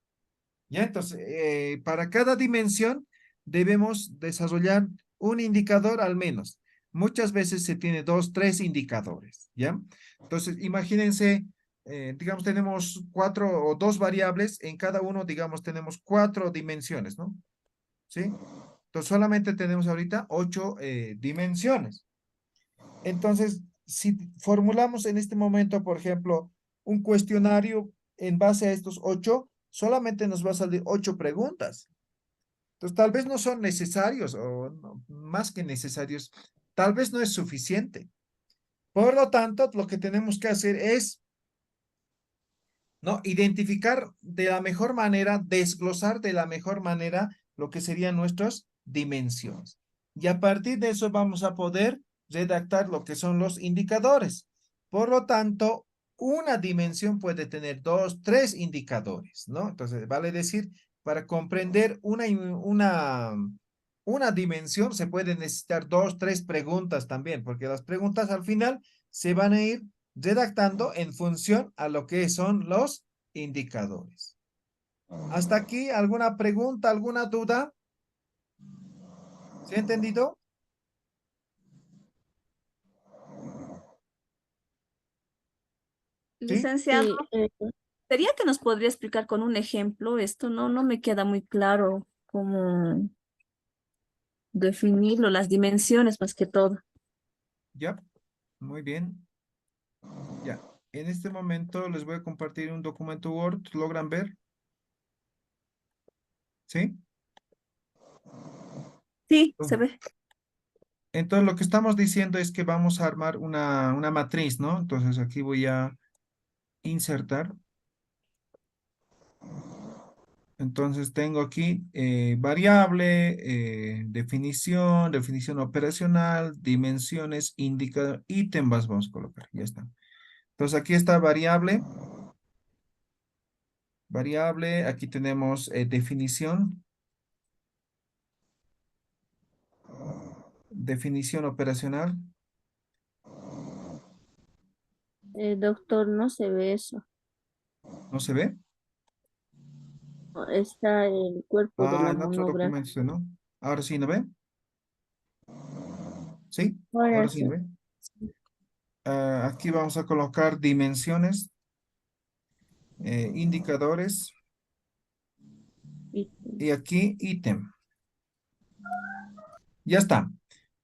¿Ya? Entonces, para cada dimensión debemos desarrollar un indicador al menos. Muchas veces se tiene dos, tres indicadores, ¿ya? Entonces, imagínense, digamos, tenemos cuatro o dos variables, en cada uno, digamos, tenemos cuatro dimensiones, ¿no? ¿Sí? Entonces, solamente tenemos ahorita ocho dimensiones. Entonces, si formulamos en este momento, por ejemplo, un cuestionario en base a estos ocho, solamente nos va a salir ocho preguntas. Entonces, tal vez no son necesarios o más que necesarios, tal vez no es suficiente. Por lo tanto, lo que tenemos que hacer es, ¿no? Identificar de la mejor manera, desglosar de la mejor manera lo que serían nuestras dimensiones. Y a partir de eso vamos a poder redactar lo que son los indicadores. Por lo tanto, una dimensión puede tener dos, tres indicadores, ¿no? Entonces, vale decir, para comprender una dimensión se puede necesitar dos, tres preguntas también, porque las preguntas al final se van a ir redactando en función a lo que son los indicadores. ¿Hasta aquí alguna pregunta, alguna duda? ¿Se ha entendido? ¿Sí? Licenciado, Sí, ¿sería que nos podría explicar con un ejemplo esto? No me queda muy claro cómo definirlo, las dimensiones más que todo. Ya, muy bien. Ya, en este momento les voy a compartir un documento Word. ¿Logran ver? ¿Sí? Sí, se ve. Entonces, lo que estamos diciendo es que vamos a armar una matriz, ¿no? Entonces, aquí voy a insertar. Entonces tengo aquí variable, definición, definición operacional, dimensiones, indicador, ítem vamos a colocar, ya está. Entonces aquí está variable, variable, aquí tenemos definición, definición operacional, doctor, no se ve eso. ¿no se ve? Está el cuerpo de Ah, la en otro monógrafa. documento, ¿no? Ahora sí, ¿no ve? ¿Sí? Ahora Ahora sí, sí. ¿no ve? Ah, aquí vamos a colocar dimensiones, indicadores Y- y aquí ítem. Ya está.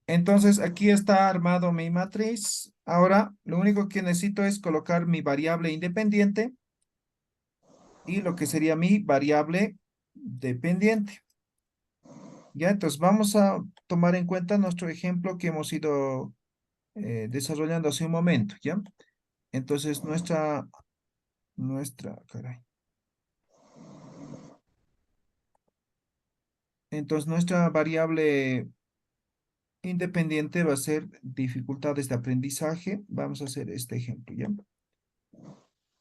Entonces, aquí está armado mi matriz. Ahora, lo único que necesito es colocar mi variable independiente y lo que sería mi variable dependiente. Ya, entonces vamos a tomar en cuenta nuestro ejemplo que hemos ido desarrollando hace un momento, ¿ya? Entonces, caray. Entonces, nuestra variable independiente va a ser dificultades de aprendizaje. Vamos a hacer este ejemplo, ¿ya?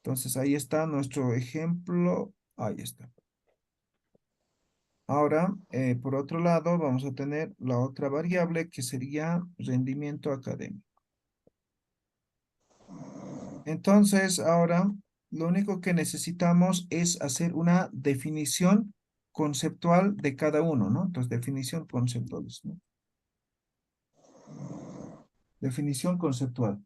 Entonces ahí está nuestro ejemplo. Ahí está. Ahora, por otro lado, vamos a tener la otra variable que sería rendimiento académico. Entonces, ahora, lo único que necesitamos es hacer una definición conceptual de cada uno, ¿no? Entonces, definición conceptual, ¿no? Definición conceptual.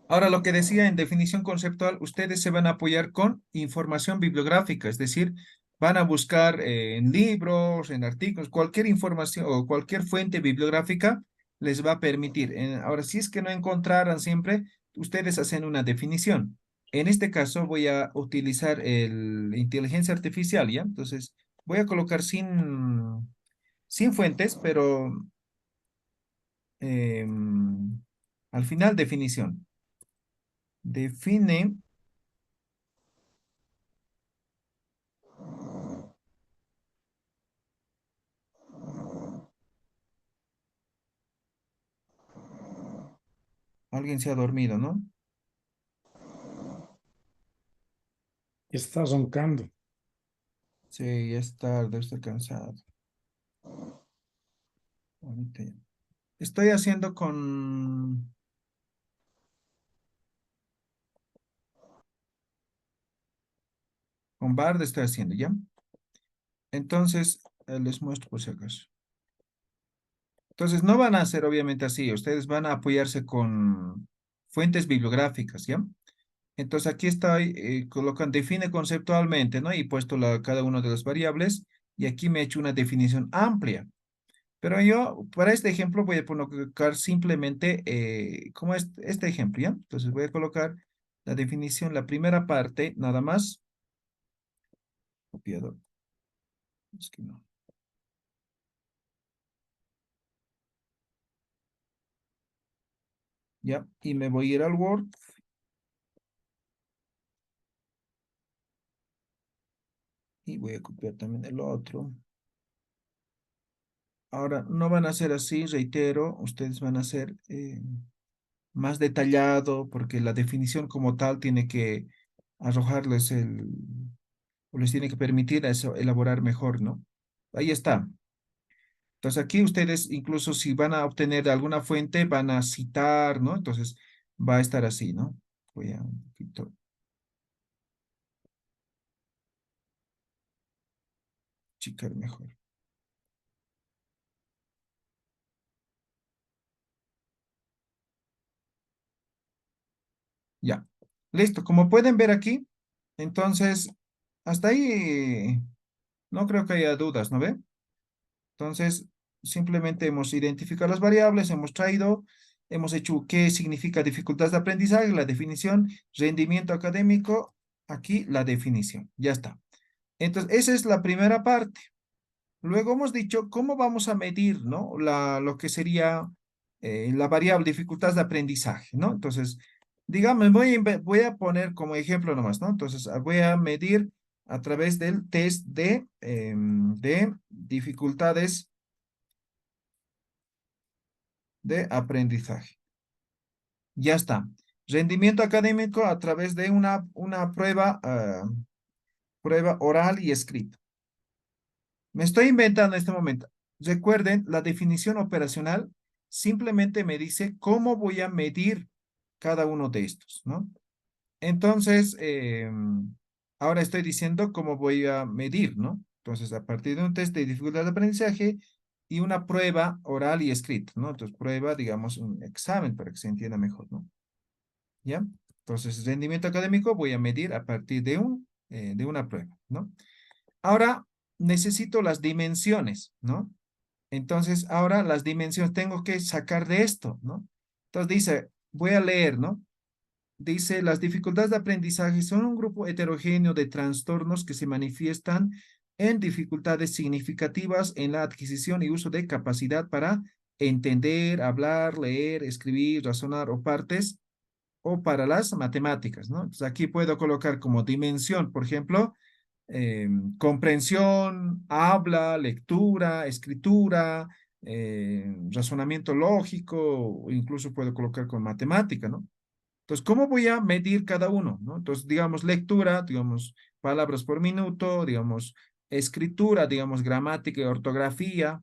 Ahora, lo que decía en definición conceptual, ustedes se van a apoyar con información bibliográfica, es decir, van a buscar en libros, en artículos, cualquier información o cualquier fuente bibliográfica les va a permitir. Ahora, si es que no encontraran siempre, ustedes hacen una definición. En este caso voy a utilizar el inteligencia artificial, ¿ya? Entonces, voy a colocar sin fuentes, pero al final definición. Define Alguien se ha dormido, ¿no? Está roncando. Sí, ya es tarde, estoy cansado. Ahorita ya. Estoy haciendo con Bard, estoy haciendo, ¿ya? Entonces, les muestro por si acaso. Entonces, no van a hacer obviamente así, ustedes van a apoyarse con fuentes bibliográficas, ¿ya? Entonces, aquí estoy colocando, define conceptualmente, ¿no? Y puesto cada una de las variables, y aquí me he hecho una definición amplia. Pero yo, para este ejemplo, voy a colocar simplemente, como este ejemplo, ¿ya? Entonces, voy a colocar la definición, la primera parte, nada más. Copiador. Es que no. Ya, y me voy a ir al Word. Y voy a copiar también el otro. Ahora, no van a ser así, reitero, ustedes van a ser más detallado porque la definición como tal tiene que arrojarles o les tiene que permitir a eso elaborar mejor, ¿no? Ahí está. Entonces aquí ustedes, incluso si van a obtener de alguna fuente, van a citar, ¿no? Entonces va a estar así, ¿no? Voy a un poquito chicar mejor. Ya. Listo. Como pueden ver aquí, entonces, hasta ahí no creo que haya dudas, ¿no ve? Entonces, simplemente hemos identificado las variables, hemos traído, hemos hecho qué significa dificultad de aprendizaje, la definición, rendimiento académico, aquí la definición, ya está. Entonces, esa es la primera parte. Luego hemos dicho cómo vamos a medir, ¿no? Lo que sería la variable dificultad de aprendizaje, ¿no? Entonces, digamos, voy a poner como ejemplo nomás, ¿no? Entonces, voy a medir a través del test de dificultades de aprendizaje. Ya está. Rendimiento académico a través de una prueba, prueba oral y escrita. Me estoy inventando en este momento. Recuerden, la definición operacional simplemente me dice cómo voy a medir cada uno de estos, ¿no? Entonces, ahora estoy diciendo cómo voy a medir, ¿no? Entonces, a partir de un test de dificultad de aprendizaje y una prueba oral y escrita, ¿no? Entonces, prueba, digamos, un examen para que se entienda mejor, ¿no? ¿Ya? Entonces, rendimiento académico voy a medir a partir de una prueba, ¿no? Ahora, necesito las dimensiones, ¿no? Entonces, ahora las dimensiones tengo que sacar de esto, ¿no? Entonces dice, voy a leer, ¿no? Dice, las dificultades de aprendizaje son un grupo heterogéneo de trastornos que se manifiestan en dificultades significativas en la adquisición y uso de capacidad para entender, hablar, leer, escribir, razonar o partes o para las matemáticas, ¿no? Entonces aquí puedo colocar como dimensión, por ejemplo, comprensión, habla, lectura, escritura, razonamiento lógico, o incluso puedo colocar con matemática, ¿no? Entonces, ¿cómo voy a medir cada uno, no? Entonces, digamos, lectura, digamos, palabras por minuto, digamos, escritura, digamos, gramática y ortografía,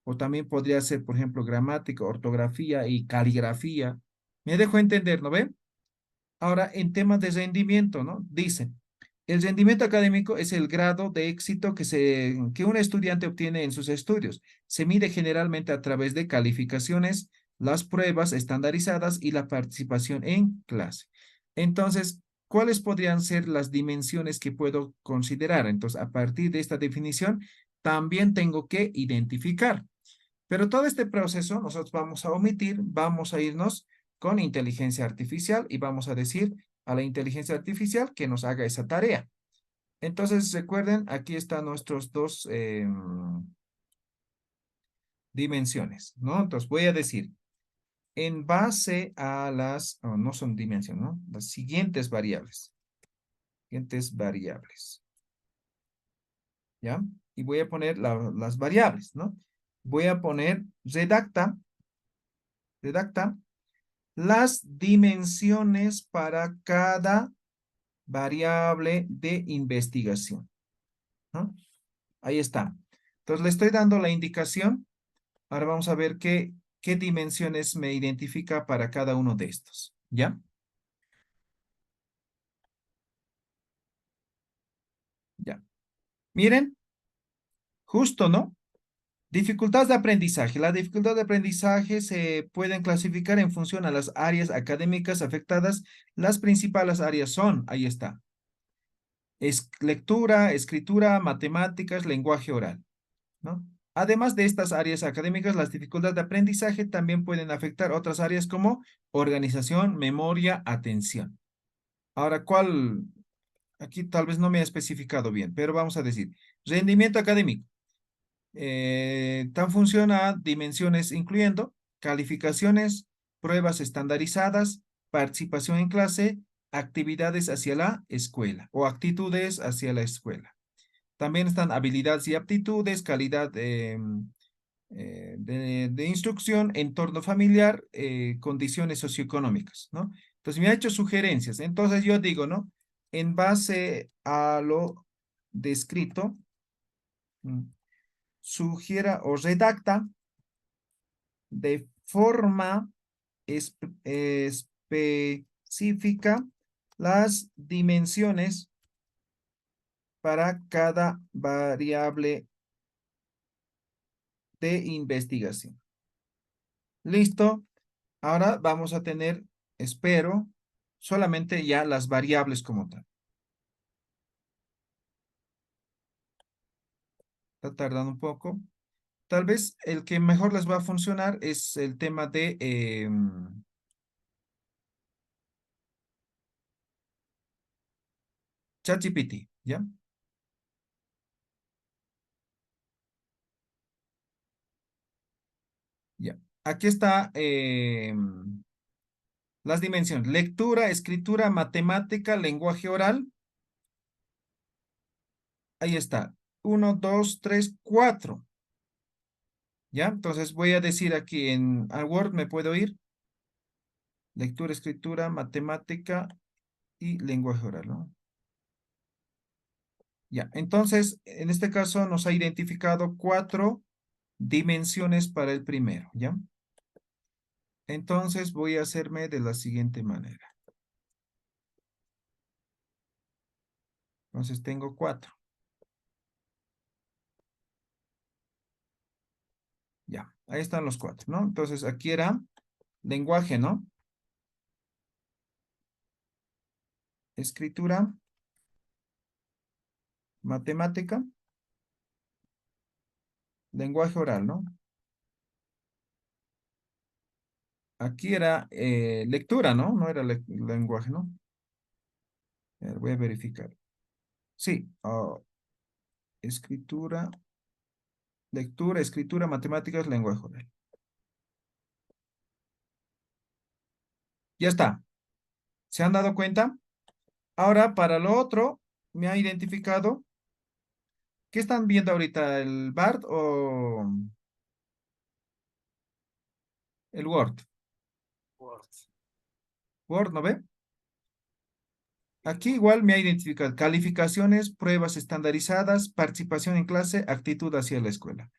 o también podría ser, por ejemplo, gramática, ortografía y caligrafía. Me dejo entender, ¿no ve? Ahora, en temas de rendimiento, ¿no? Dice, el rendimiento académico es el grado de éxito que un estudiante obtiene en sus estudios. Se mide generalmente a través de calificaciones, las pruebas estandarizadas y la participación en clase. Entonces, ¿cuáles podrían ser las dimensiones que puedo considerar? Entonces, a partir de esta definición, también tengo que identificar. Pero todo este proceso nosotros vamos a omitir, vamos a irnos con inteligencia artificial y vamos a decir a la inteligencia artificial que nos haga esa tarea. Entonces, recuerden, aquí están nuestros dos dimensiones, ¿no? Entonces, voy a decir, en base a no son dimensiones, ¿no? Las siguientes variables. Siguientes variables, ¿ya? Y voy a poner las variables, ¿no? Voy a poner redacta las dimensiones para cada variable de investigación, ¿no? Ahí está. Entonces le estoy dando la indicación. Ahora vamos a ver qué dimensiones me identifica para cada uno de estos, ¿ya? Ya. Miren, justo, ¿no? Dificultades de aprendizaje. La dificultad de aprendizaje se pueden clasificar en función a las áreas académicas afectadas. Las principales áreas son, ahí está, lectura, escritura, matemáticas, lenguaje oral, ¿no? Además de estas áreas académicas, las dificultades de aprendizaje también pueden afectar otras áreas como organización, memoria, atención. Ahora, ¿cuál? Aquí tal vez no me ha especificado bien, pero vamos a decir, rendimiento académico. Tan funciona dimensiones incluyendo calificaciones, pruebas estandarizadas, participación en clase, actividades hacia la escuela o actitudes hacia la escuela. También están habilidades y aptitudes, calidad de instrucción, entorno familiar, condiciones socioeconómicas, ¿no? Entonces me ha hecho sugerencias. Entonces yo digo, ¿no? En base a lo descrito, mm, sugiera o redacta de forma específica las dimensiones para cada variable de investigación. Listo. Ahora vamos a tener, espero, solamente ya las variables como tal. Está tardando un poco. Tal vez el que mejor les va a funcionar es el tema de ChatGPT, ¿ya? Ya. Aquí está las dimensiones. Lectura, escritura, matemática, lenguaje oral. Ahí está. 1, 2, 3, 4. ¿Ya? Entonces voy a decir aquí en Word, ¿me puedo ir? Lectura, escritura, matemática y lenguaje oral, ¿no? Ya. Entonces, en este caso nos ha identificado 4 dimensiones para el primero, ¿ya? Entonces voy a hacerme de la siguiente manera. Entonces tengo 4. Ya, ahí están los 4, ¿no? Entonces aquí era lenguaje, ¿no? Escritura, matemática, lenguaje oral, ¿no? Aquí era lectura, ¿no? No era lenguaje, ¿no? A ver, voy a verificar. Sí, escritura, lectura, escritura, matemáticas, lenguaje oral. Ya está. ¿Se han dado cuenta? Ahora, para lo otro, me ha identificado. ¿Qué están viendo ahorita? ¿El BART o el Word? Word, ¿no ve? Aquí igual me ha identificado calificaciones, pruebas estandarizadas, participación en clase, actitud hacia la escuela.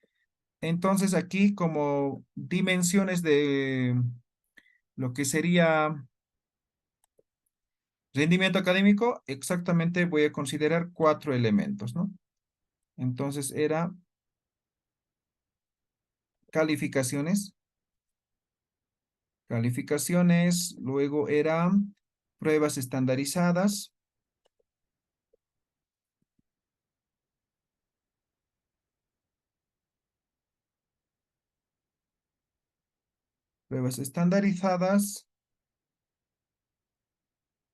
Entonces aquí como dimensiones de lo que sería rendimiento académico, exactamente voy a considerar 4 elementos, ¿no? Entonces era calificaciones, luego era pruebas estandarizadas,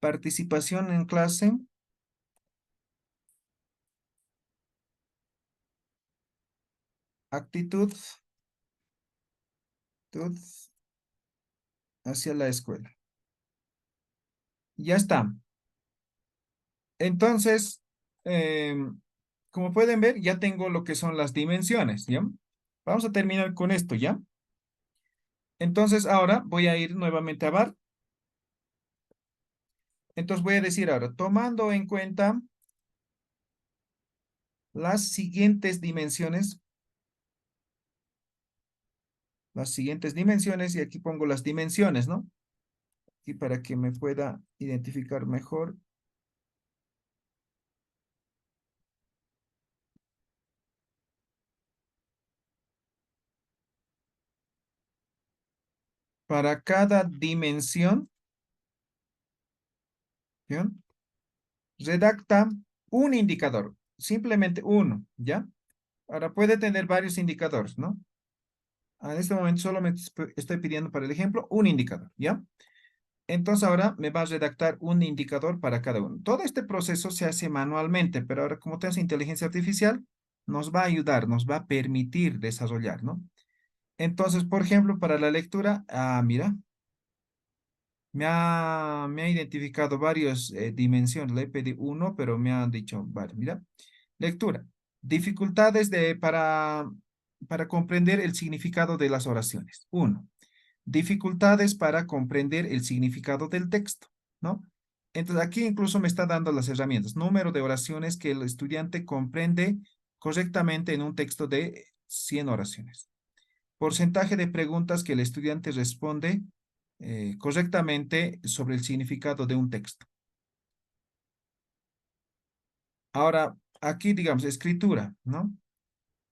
participación en clase, actitud hacia la escuela. Ya está. Entonces, como pueden ver, ya tengo lo que son las dimensiones, ¿ya? Vamos a terminar con esto, ¿ya? Entonces ahora voy a ir nuevamente a var. Entonces voy a decir ahora, tomando en cuenta las siguientes dimensiones, y aquí pongo las dimensiones, ¿no? Y para que me pueda identificar mejor. Para cada dimensión, ¿bien? Redacta un indicador, simplemente uno, ¿ya? Ahora puede tener varios indicadores, ¿no? En este momento solo me estoy pidiendo para el ejemplo un indicador, ¿ya? Entonces ahora me va a redactar un indicador para cada uno. Todo este proceso se hace manualmente, pero ahora como tenemos inteligencia artificial, nos va a ayudar, nos va a permitir desarrollar, ¿no? Entonces, por ejemplo, para la lectura, mira, me ha identificado varias dimensiones. Le pedí uno, pero me han dicho, vale, mira. Lectura. Dificultades para comprender el significado de las oraciones. Uno. Dificultades para comprender el significado del texto, ¿no? Entonces, aquí incluso me está dando las herramientas. Número de oraciones que el estudiante comprende correctamente en un texto de 100 oraciones. Porcentaje de preguntas que el estudiante responde correctamente sobre el significado de un texto. Ahora, aquí digamos, escritura, ¿no?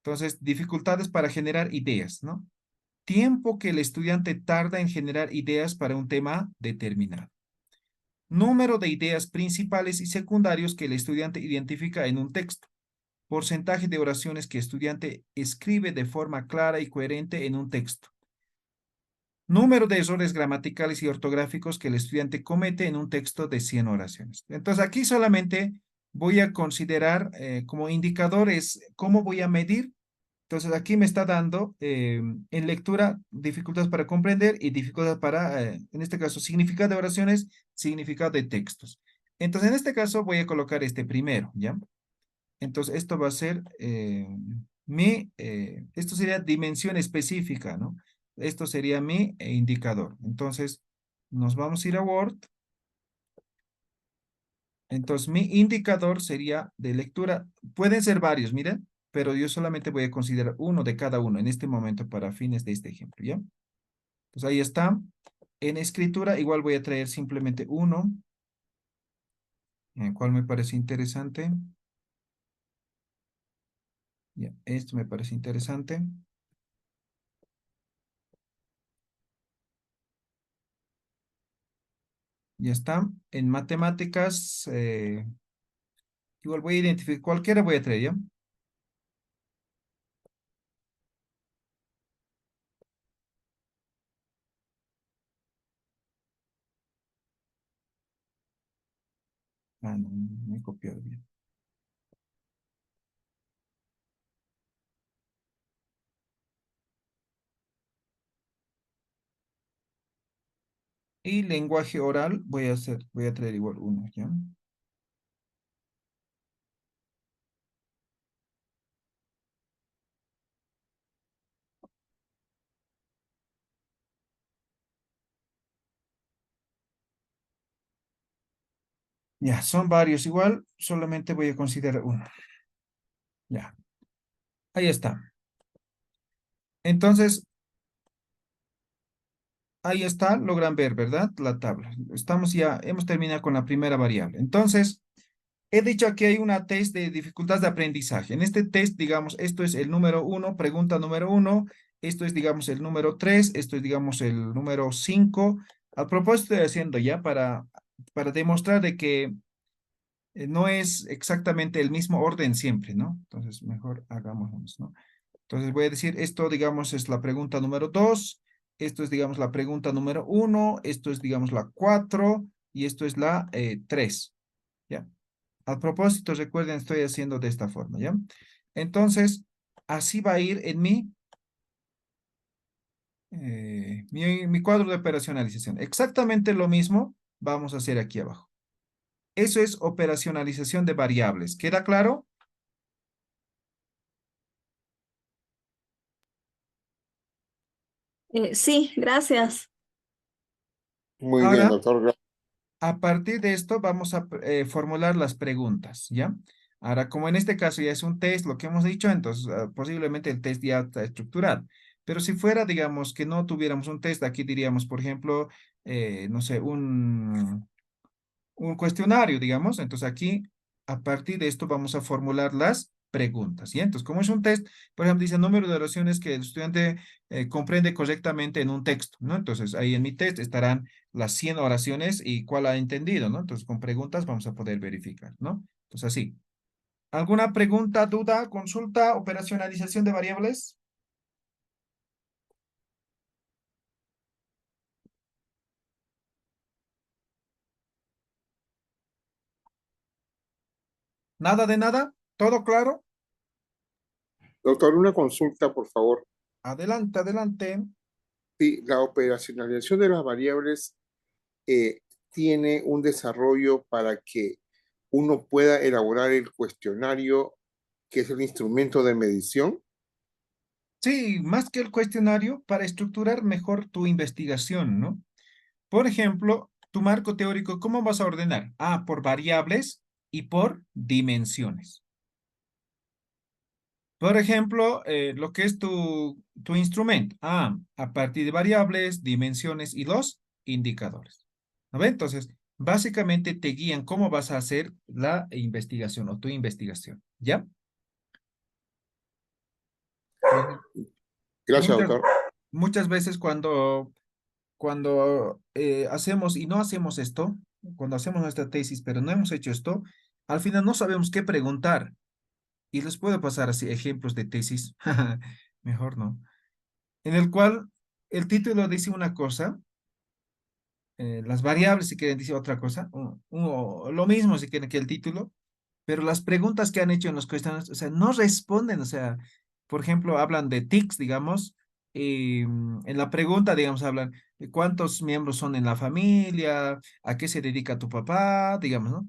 Entonces, dificultades para generar ideas, ¿no? Tiempo que el estudiante tarda en generar ideas para un tema determinado. Número de ideas principales y secundarios que el estudiante identifica en un texto. Porcentaje de oraciones que el estudiante escribe de forma clara y coherente en un texto. Número de errores gramaticales y ortográficos que el estudiante comete en un texto de 100 oraciones. Entonces, aquí solamente voy a considerar como indicadores cómo voy a medir. Entonces, aquí me está dando en lectura dificultades para comprender y dificultades para, en este caso, significado de oraciones, significado de textos. Entonces, en este caso voy a colocar este primero, ¿ya? Entonces, esto va a ser esto sería dimensión específica, ¿no? Esto sería mi indicador. Entonces, nos vamos a ir a Word. Entonces, mi indicador sería de lectura. Pueden ser varios, miren, pero yo solamente voy a considerar uno de cada uno en este momento para fines de este ejemplo, ¿ya? Pues ahí está. En escritura, igual voy a traer simplemente uno, el cual me parece interesante. Ya, esto me parece interesante. Ya está. En matemáticas, igual voy a identificar, cualquiera voy a traer, ¿ya? No, me he copiado bien. Y lenguaje oral, voy a traer igual uno, ¿ya? Ya, son varios igual, solamente voy a considerar uno. Ya, ahí está. Entonces, ahí está, logran ver, ¿verdad? La tabla. Hemos terminado con la primera variable. Entonces, he dicho que hay una test de dificultades de aprendizaje. En este test, digamos, esto es el número 1, pregunta número 1. Esto es, digamos, el número 3. Esto es, digamos, el número 5. A propósito, estoy haciendo ya para demostrar de que no es exactamente el mismo orden siempre, ¿no? Entonces, mejor hagámoslo, ¿no? Entonces, voy a decir, esto, digamos, es la pregunta número 2. Esto es, digamos, la pregunta número 1. Esto es, digamos, la 4. Y esto es la 3. ¿Ya? A propósito, recuerden, estoy haciendo de esta forma, ¿ya? Entonces, así va a ir en mi cuadro de operacionalización. Exactamente lo mismo vamos a hacer aquí abajo. Eso es operacionalización de variables. ¿Queda claro? Sí, gracias. Muy bien, Ahora, doctor. a partir de esto vamos a formular las preguntas, ¿ya? Ahora, como en este caso ya es un test, lo que hemos dicho, entonces posiblemente el test ya está estructurado. Pero si fuera, digamos, que no tuviéramos un test, aquí diríamos, por ejemplo, no sé, un cuestionario, digamos. Entonces aquí, a partir de esto, vamos a formular las preguntas. ¿Y entonces, como es un test, por ejemplo, dice número de oraciones que el estudiante comprende correctamente en un texto, ¿no? Entonces, ahí en mi test estarán las 100 oraciones y cuál ha entendido, ¿no? Entonces, con preguntas vamos a poder verificar, ¿no? Entonces, así. ¿Alguna pregunta, duda, consulta, operacionalización de variables? ¿Nada de nada? ¿Todo claro? Doctor, una consulta, por favor. Adelante, adelante. Sí, la operacionalización de las variables eh, tiene un desarrollo para que uno pueda elaborar el cuestionario, que es el instrumento de medición. Sí, más que el cuestionario, para estructurar mejor tu investigación, ¿no? Por ejemplo, tu marco teórico, ¿cómo vas a ordenar? Ah, por variables y por dimensiones. Por ejemplo, lo que es tu instrumento. Ah, a partir de variables, dimensiones y los indicadores. ¿No ve? Entonces, básicamente te guían cómo vas a hacer la investigación o tu investigación. ¿Ya? Entonces, Gracias, muchas, doctor. muchas veces cuando hacemos y no hacemos esto, cuando hacemos nuestra tesis, pero no hemos hecho esto, al final no sabemos qué preguntar. Y les puedo pasar así ejemplos de tesis, mejor no, en el cual el título dice una cosa, las variables si quieren dice otra cosa, o lo mismo si quieren que el título, pero las preguntas que han hecho en los cuestionarios, o sea, no responden, o sea, por ejemplo, hablan de tics, digamos, y en la pregunta, digamos, hablan de cuántos miembros son en la familia, a qué se dedica tu papá, digamos, ¿no?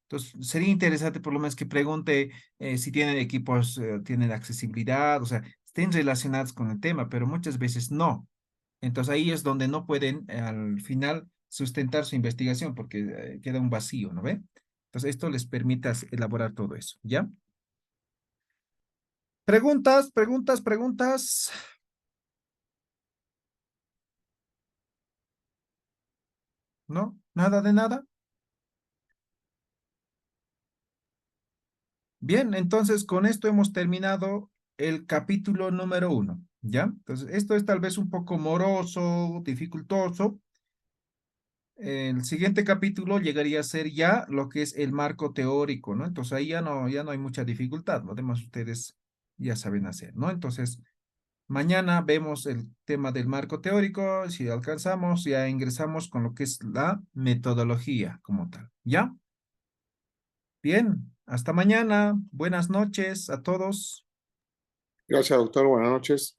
Entonces, sería interesante por lo menos que pregunte si tienen equipos, tienen accesibilidad, o sea, estén relacionados con el tema, pero muchas veces no. Entonces ahí es donde no pueden al final sustentar su investigación porque queda un vacío, ¿no ve? Entonces esto les permite elaborar todo eso, ¿ya? Preguntas, preguntas, preguntas. ¿No? ¿Nada de nada? Bien, entonces con esto hemos terminado el capítulo número 1, ¿ya? Entonces esto es tal vez un poco moroso, dificultoso. El siguiente capítulo llegaría a ser ya lo que es el marco teórico, ¿no? Entonces ahí ya no hay mucha dificultad, lo demás ustedes ya saben hacer, ¿no? Entonces, mañana vemos el tema del marco teórico, si alcanzamos, ya ingresamos con lo que es la metodología como tal, ¿ya? Bien, hasta mañana, buenas noches a todos, Gracias, doctor. Buenas noches.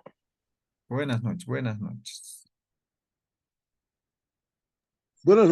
buenas noches, buenas noches. Buenas noches.